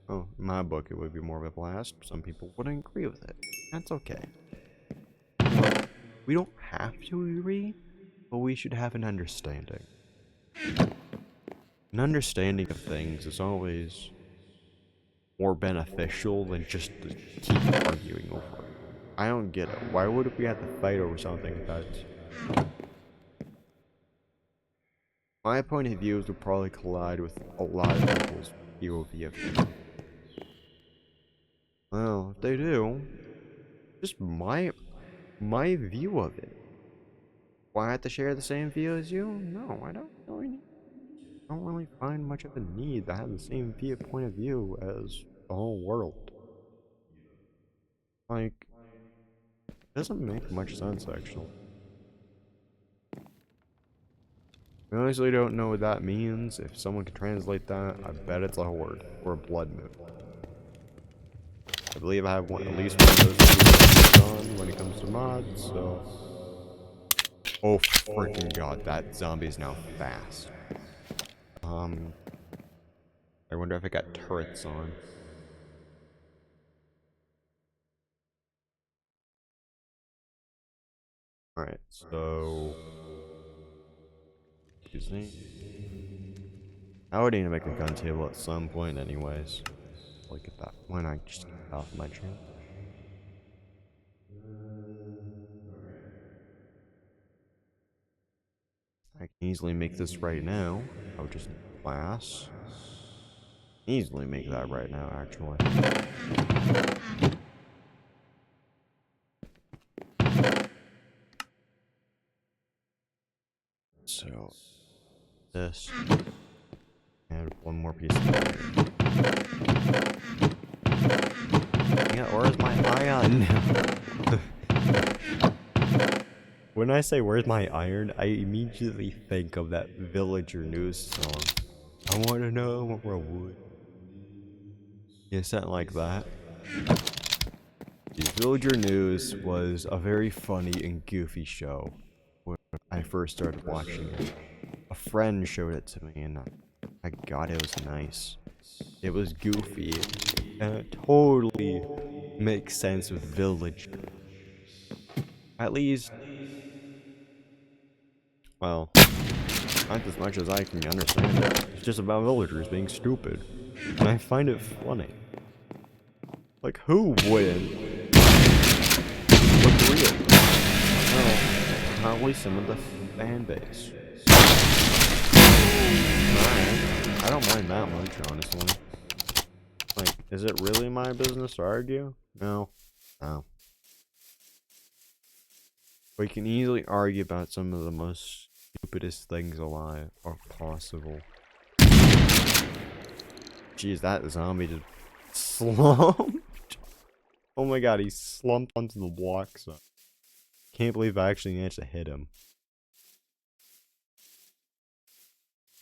Oh, in my book, it would be more of a blast. Some people wouldn't agree with it. That's okay. We don't have to agree, but we should have an understanding. An understanding of things is always more beneficial than just to keep arguing over it. I don't get it. Why would we have to fight over something that's... My point of views would probably collide with a lot of people's POV of it. Well, if they do, just my view of it. Why I have to share the same view as you? No, I don't really need. I don't really find much of a need to have the same point of view as the whole world. Like, it doesn't make much sense, actually. I honestly don't know what that means. If someone can translate that, I bet it's a horde or a blood moon. I believe I have at least one of those things on when it comes to mods, so... Oh, freaking god, that zombie is now fast. I wonder if it got turrets on. Alright, so... Excuse me. I would need to make a gun table at some point anyways. Look at that. Why not just get off my channel? I can easily make this right now. I would just need glass. Easily make that right now, actually. So, this. And one more piece of iron. Yeah, where's my iron? When I say where's my iron, I immediately think of that Villager News song. I want to know where wood. Yeah, something like that. The Villager News was a very funny and goofy show when I first started watching it. A friend showed it to me and my god, it was nice. It was goofy and it totally makes sense with Villager. At least, well, not as much as I can understand it. It's just about villagers being stupid. And I find it funny. Like, who wouldn't? Look real. Well, probably some of the fan base. I don't mind that much, honestly. Like, is it really my business to argue? No. No. We can easily argue about some of the most stupidest things alive or possible. Jeez, that zombie just slumped. Oh my god, he slumped onto the block. So can't believe I actually managed to hit him.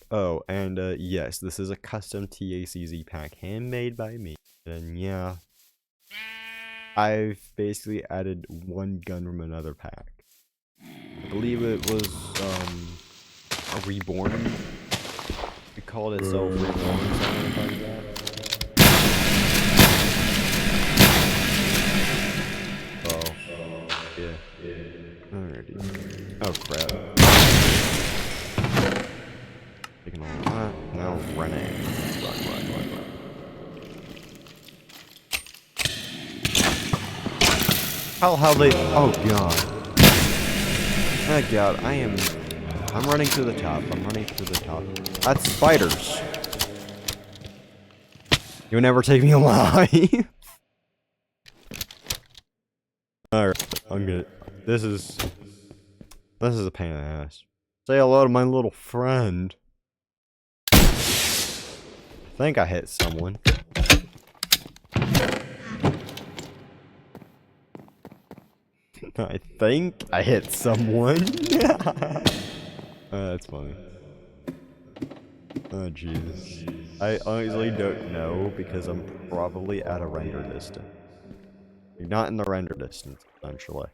Oh, and yes, this is a custom TACZ pack, handmade by me. And yeah, I've basically added one gun from another pack. I believe it was a Reborn. We called itself Reborn, something like that. Oh, yeah. Alrighty. Oh crap. Taking all that. Now running. Run. How they? Oh god. Oh god, I'm running to the top. That's spiders. You'll never take me alive. Alright, I'm good. This is a pain in the ass. Say hello to my little friend. I think I hit someone. I think I hit someone. That's funny. Oh jeez. I honestly don't know because I'm probably at a render distance. You're not in the render distance, essentially.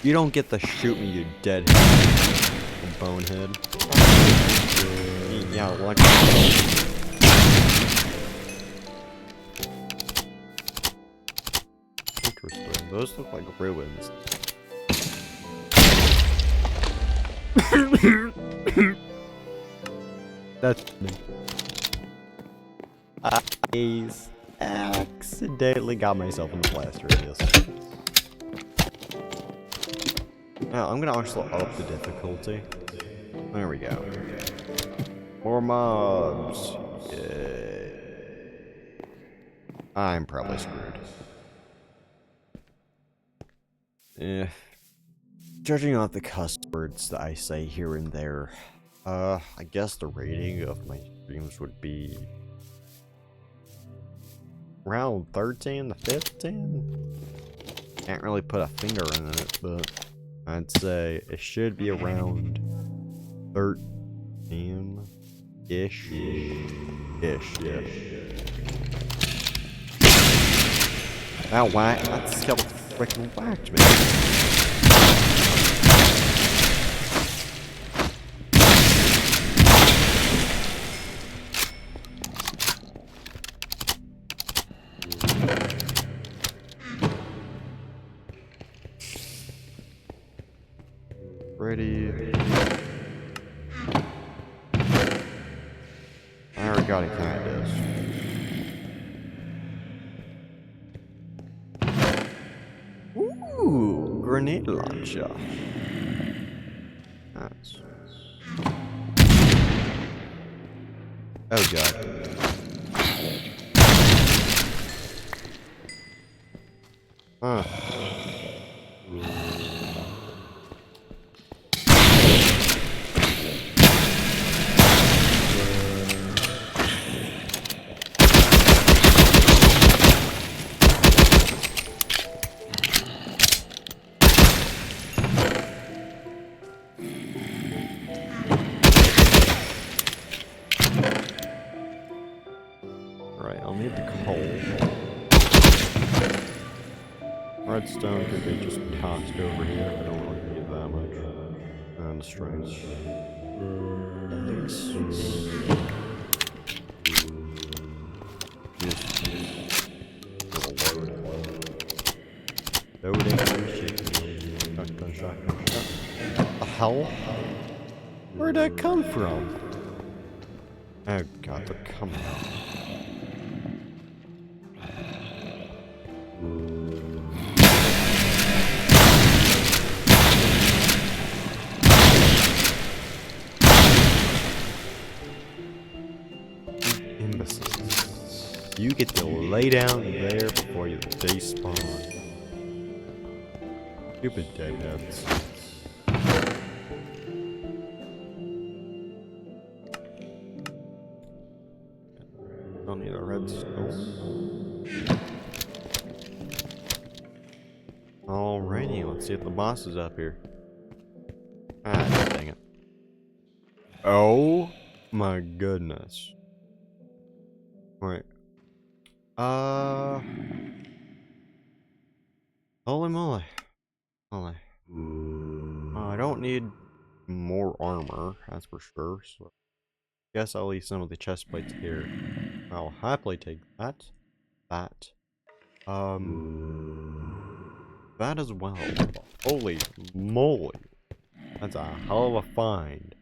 You don't get to shoot me, you dead bonehead. Yeah, like. Interesting. Those look like ruins. That's me. I accidentally got myself in the blast radius. Now, I'm gonna actually up the difficulty. There we go. More mobs. Yeah. I'm probably screwed. Yeah. Judging off the cuss words that I say here and there, I guess the rating of my streams would be around 13 to 15. Can't really put a finger in it, but I'd say it should be around 13-ish. Yeah. That whack, that skeleton freaking whacked me. Ready. I already got it, kind of does. Ooh, grenade launcher. Nice. Oh god. Huh. I'll need the coal. Redstone could be just tossed over here. I don't really need that much. And strings. Loading. Shotgun. What the hell? Where'd that come from? Oh god, they're coming out. crevices. You get to lay down there before they despawn. Stupid deadheads. Don't need a redstone. Alrighty, let's see if the boss is up here. Ah, dang it. Oh my goodness. Wait. Holy moly. Holy. I don't need more armor, that's for sure. So guess I'll leave some of the chest plates here. I'll happily take that. That as well. Holy moly. That's a hell of a find.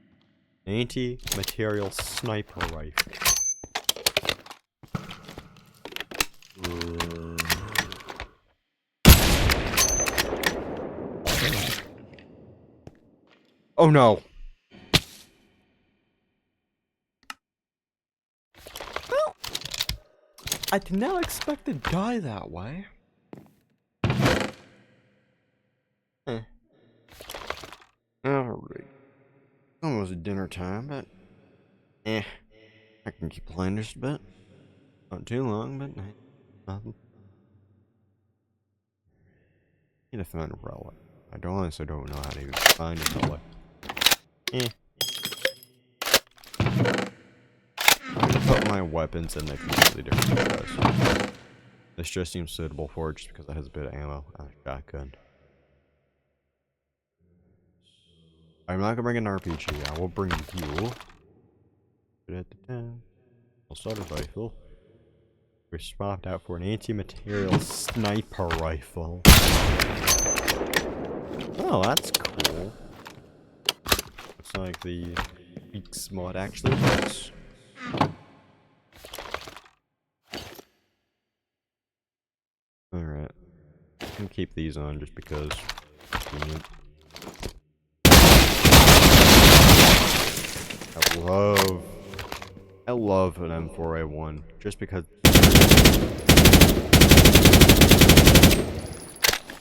Anti-material sniper rifle. Oh no! Well, I did not expect to die that way. Alright. Almost dinner time, but I can keep playing just a bit. Not too long, but nothing. Need to find a relic. I honestly don't know how to even find a relic. Put my weapons in a completely different chest. This just seems suitable for it just because it has a bit of ammo and a shotgun. I'm not gonna bring an RPG, I will bring fuel. I'll start a rifle. We're swapped out for an anti-material sniper rifle. Oh, that's cool. Looks like the Beaks mod actually works. Alright. I can keep these on just because. I love an M4A1 just because.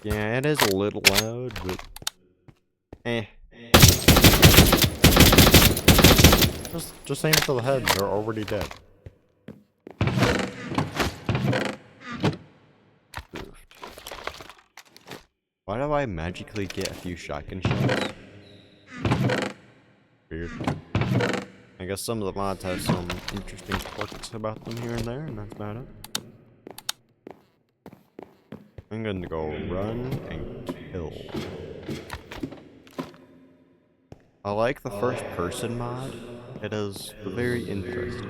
Yeah, it is a little loud, but Just aim to the head, they're already dead. Why do I magically get a few shotgun shells? Weird. I guess some of the mods have some interesting quirks about them here and there, and that's about it. I'm gonna go run and kill. I like the first person mod. It is very interesting.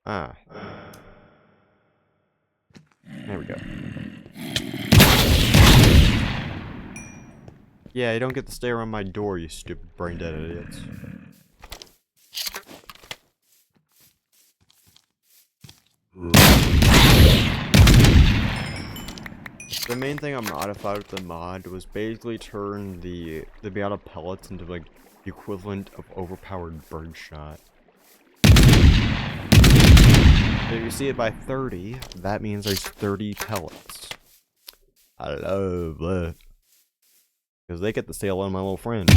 Ah. There we go. Yeah, you don't get to stay around my door, you stupid brain dead idiots. The main thing I modified with the mod was basically turn the amount of pellets into like the equivalent of overpowered birdshot. If you see it by 30, that means there's 30 pellets. I love that. Because they get to stay alone, my little friend.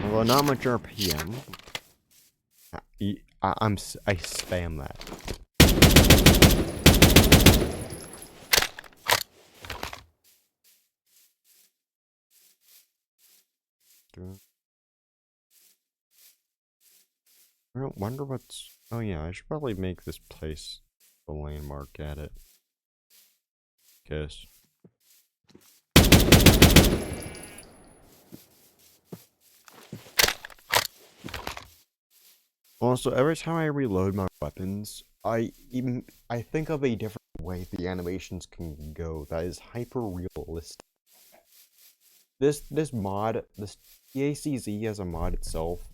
Although not much RPM. I spam that. I don't wonder what's. Oh yeah, I should probably make this place a landmark at it. Kiss. Also, every time I reload my weapons, I think of a different way the animations can go that is hyper realistic. This mod, this TACZ as a mod itself,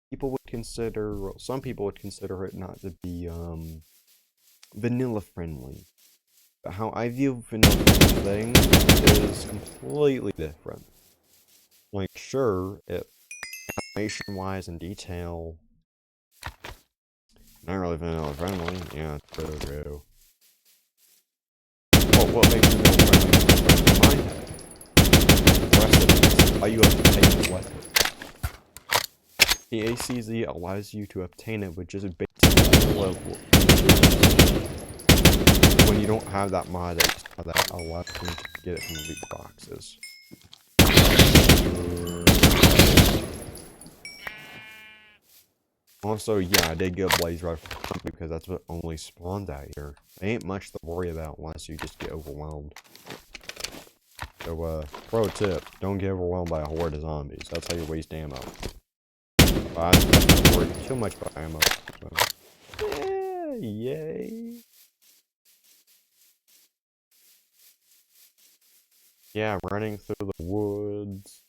people would consider, well, some people would consider it not to be vanilla friendly. But how I view vanilla things is completely different. Like, sure, animation wise and detail, not really vanilla friendly. Yeah, true. Well, what makes vanilla friendly in my head? Recipes. How you obtain the weapon. The ACZ allows you to obtain it with just basic level. When you don't have that mod that allows you to get it from the loot boxes. Also, yeah, I did get a blaze rod because that's what only spawned out here. There ain't much to worry about unless you just get overwhelmed. So, pro tip, don't get overwhelmed by a horde of zombies. That's how you waste ammo. But I don't worry too much about ammo. So. Yeah, yay. Yeah, running through the woods.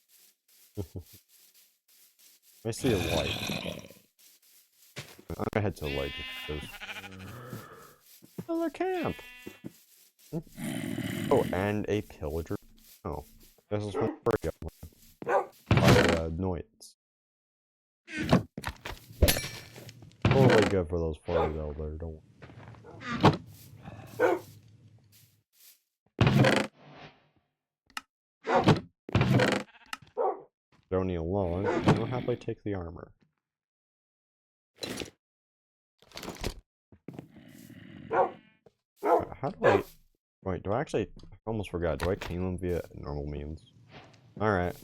I see a light. I'm gonna head to the light just because. Another camp! Oh, and a pillager. Oh, this is my first one. By Noids. Totally good for those parties out there, don't worry. Don't need a long, I'll happily take the armor. How do I... Wait, do I actually... I almost forgot. Do I tame them via normal means? Alright.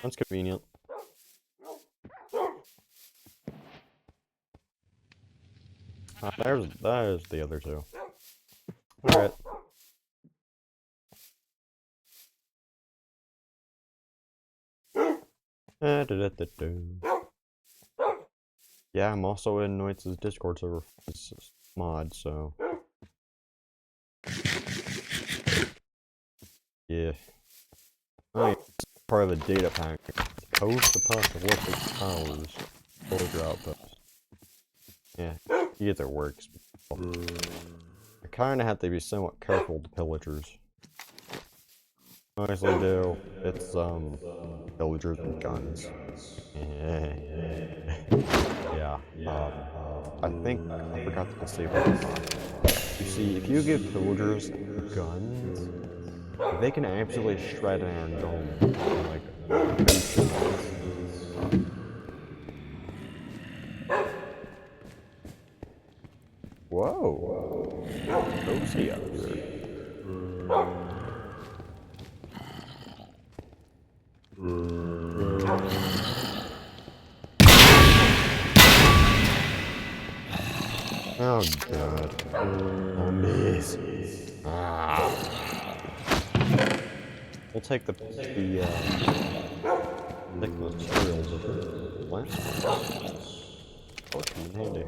That's convenient. There's the other two. Alright. Yeah, I'm also in Noids' Discord server for this mod, so... Yeah. Oh, yeah. Part of the data pack. Post-apocalyptic powers. Soldier outpost. Yeah, either works. I kinda have to be somewhat careful with pillagers. Honestly do. It's, pillagers with guns. Yeah, I think I forgot to disable this. You see, if you give pillagers guns, they can absolutely shred an iron golem. Like, whoa! Cozy up here. Oh god. Zombies. Ah. We'll take the materials of the plant. Oh, come in handy.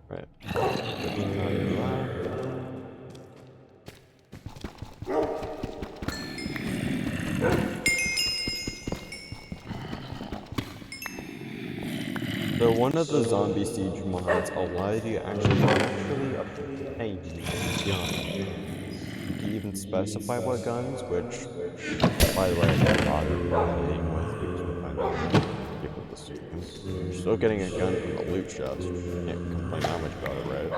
Right. So one of the zombie siege mods allows you to actually obtain guns. You can even specify what guns, which, by the way, I don't bother anything with because we're kind of stick with the systems. You're still getting a gun from the loot shops. You can't complain that much about it, right?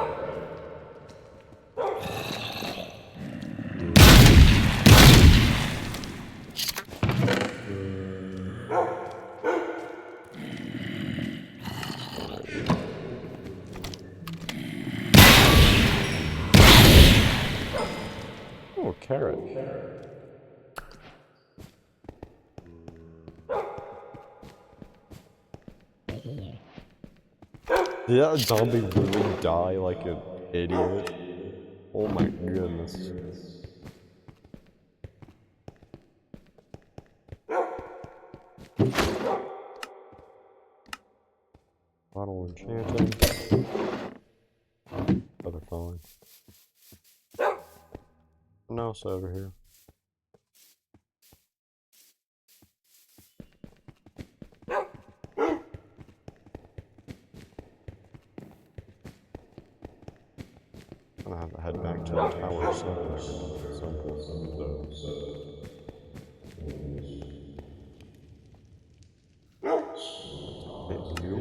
Oh, carrot. Did that zombie really die like an idiot? Oh my goodness. Bottle enchanting. Other falling. What else over here? gonna have to head back to the tower somewhere. Simple. So. Hit you.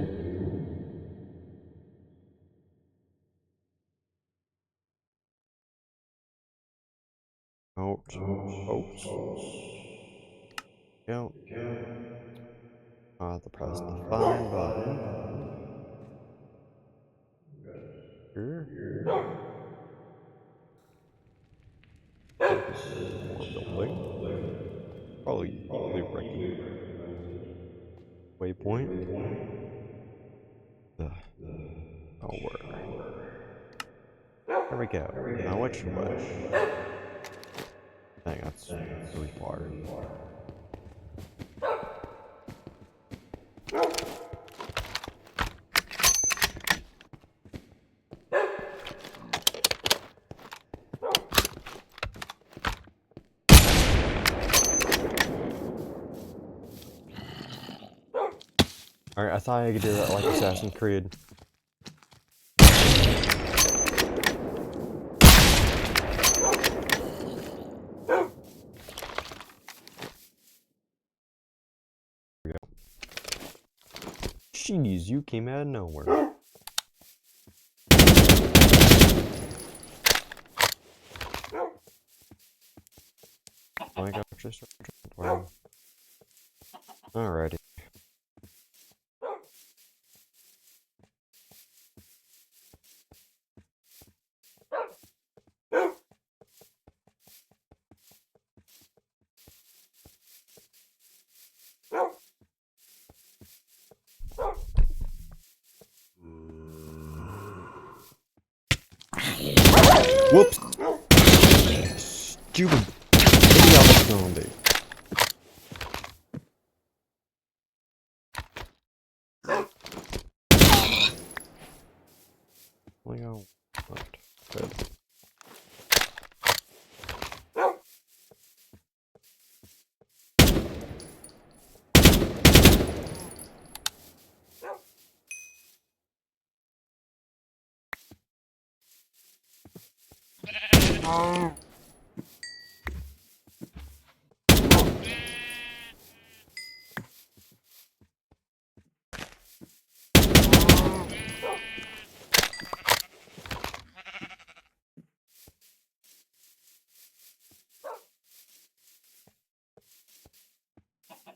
Out. Oops. Go. I'll have to press the find button. Here. More building. Probably easily recognized. Waypoint. The tower. There we go. Now which way? Dang, that's really far. Alright, I thought I could do that like Assassin's Creed. There we go. Jeez, you came out of nowhere. Oh my gosh, just wow. Alrighty. Whoops! Stupid idiotic zombie. Like a what? Good.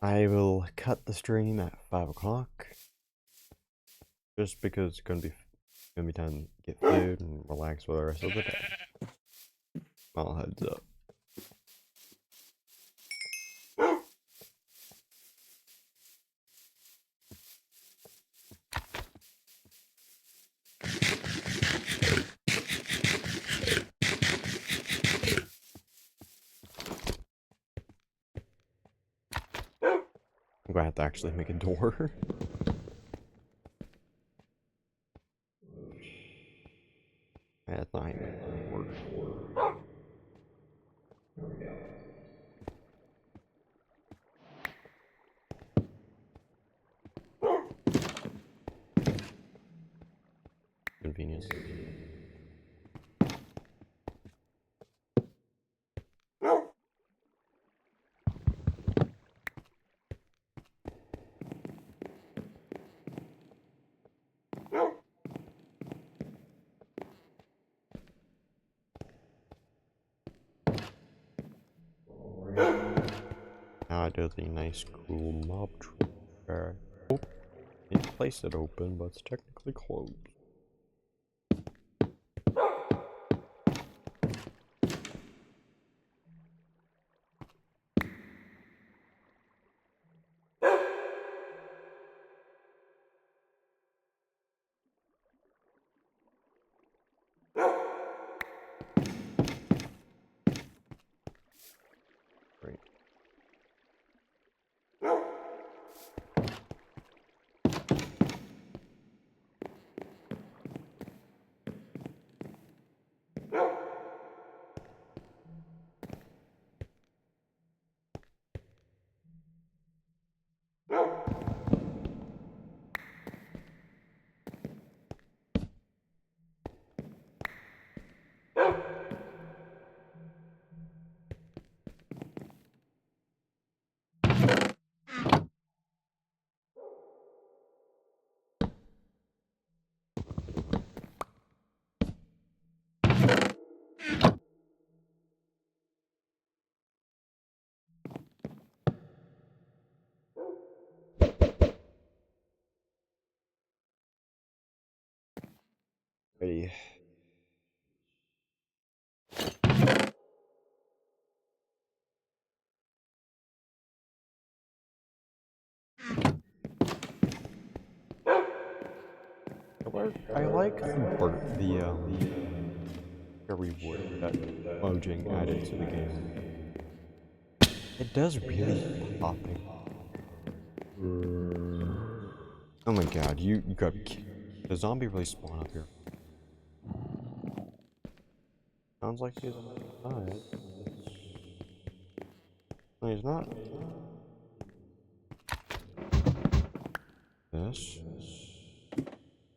I will cut the stream at 5 o'clock. Just because it's gonna be time to get food and relax for the rest of the day. I'll heads up. I'm gonna have to actually make a door. That's not even gonna work. There we go. Convenient. Now I do the nice cool mob trap. Oh, it placed it open, but it's technically closed. Great. Ready. I like the cherry wood that Mojang added to the game. It does really popping. Oh my god, you got the zombie really spawn up here. Sounds like he's outside. No, he's not. This.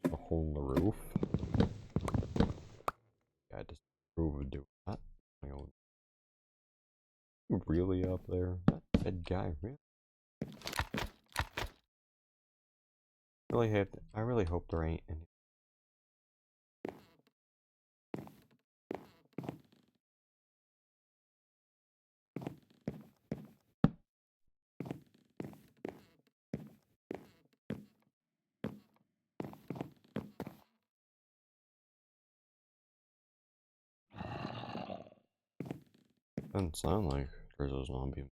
A hole in the roof. Yeah, I just approve of doing that. You really up there? That dead guy, really? I really hope there ain't any. Doesn't sound like there's a zombie.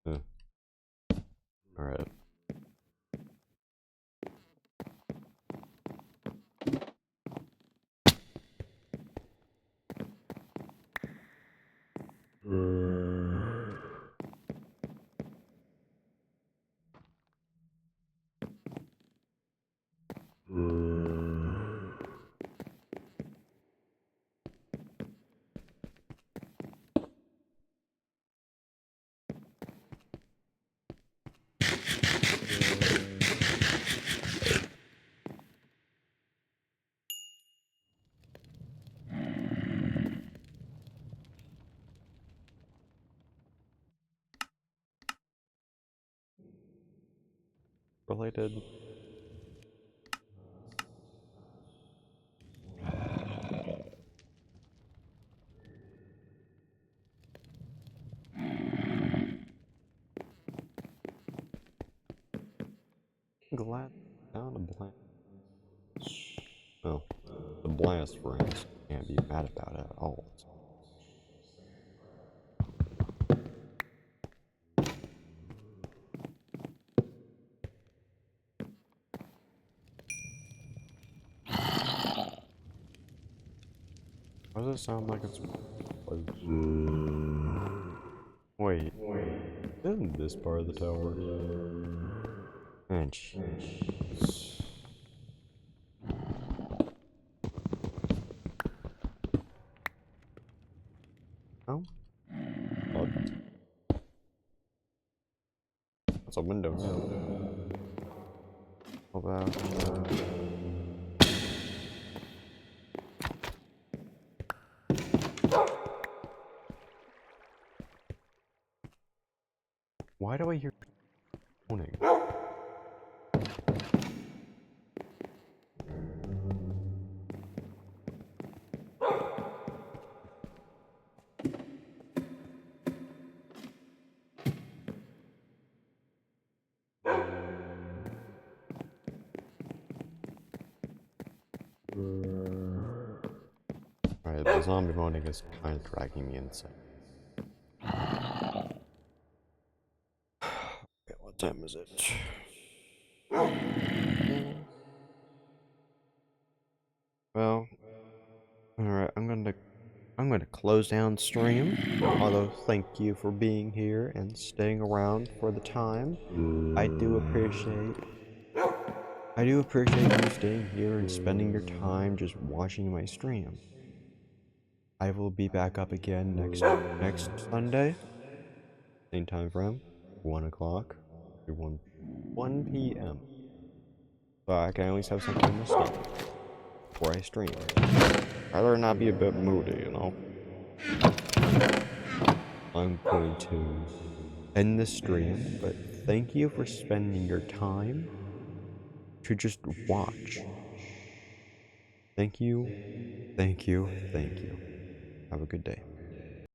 Yeah. Alright. Related. Glad down a blast. Well, the blast frames can't be mad about it at all. Why does it sound like it's close? Wait, isn't this part of the tower? And jeez. Oh, look. That's a window now. How about why do I hear moaning? Alright, the zombie moaning is kind of dragging me insane. Okay, what time is it? Well, alright, I'm gonna close down stream. Although thank you for being here and staying around for the time. I do appreciate you staying here and spending your time just watching my stream. I will be back up again next Sunday. Same time frame. 1 o'clock. 1 p.m. So I can at least have something in my stomach before I stream. Rather not be a bit moody, you know? I'm going to end the stream, but thank you for spending your time to just watch. Thank you, thank you, thank you. Have a good day.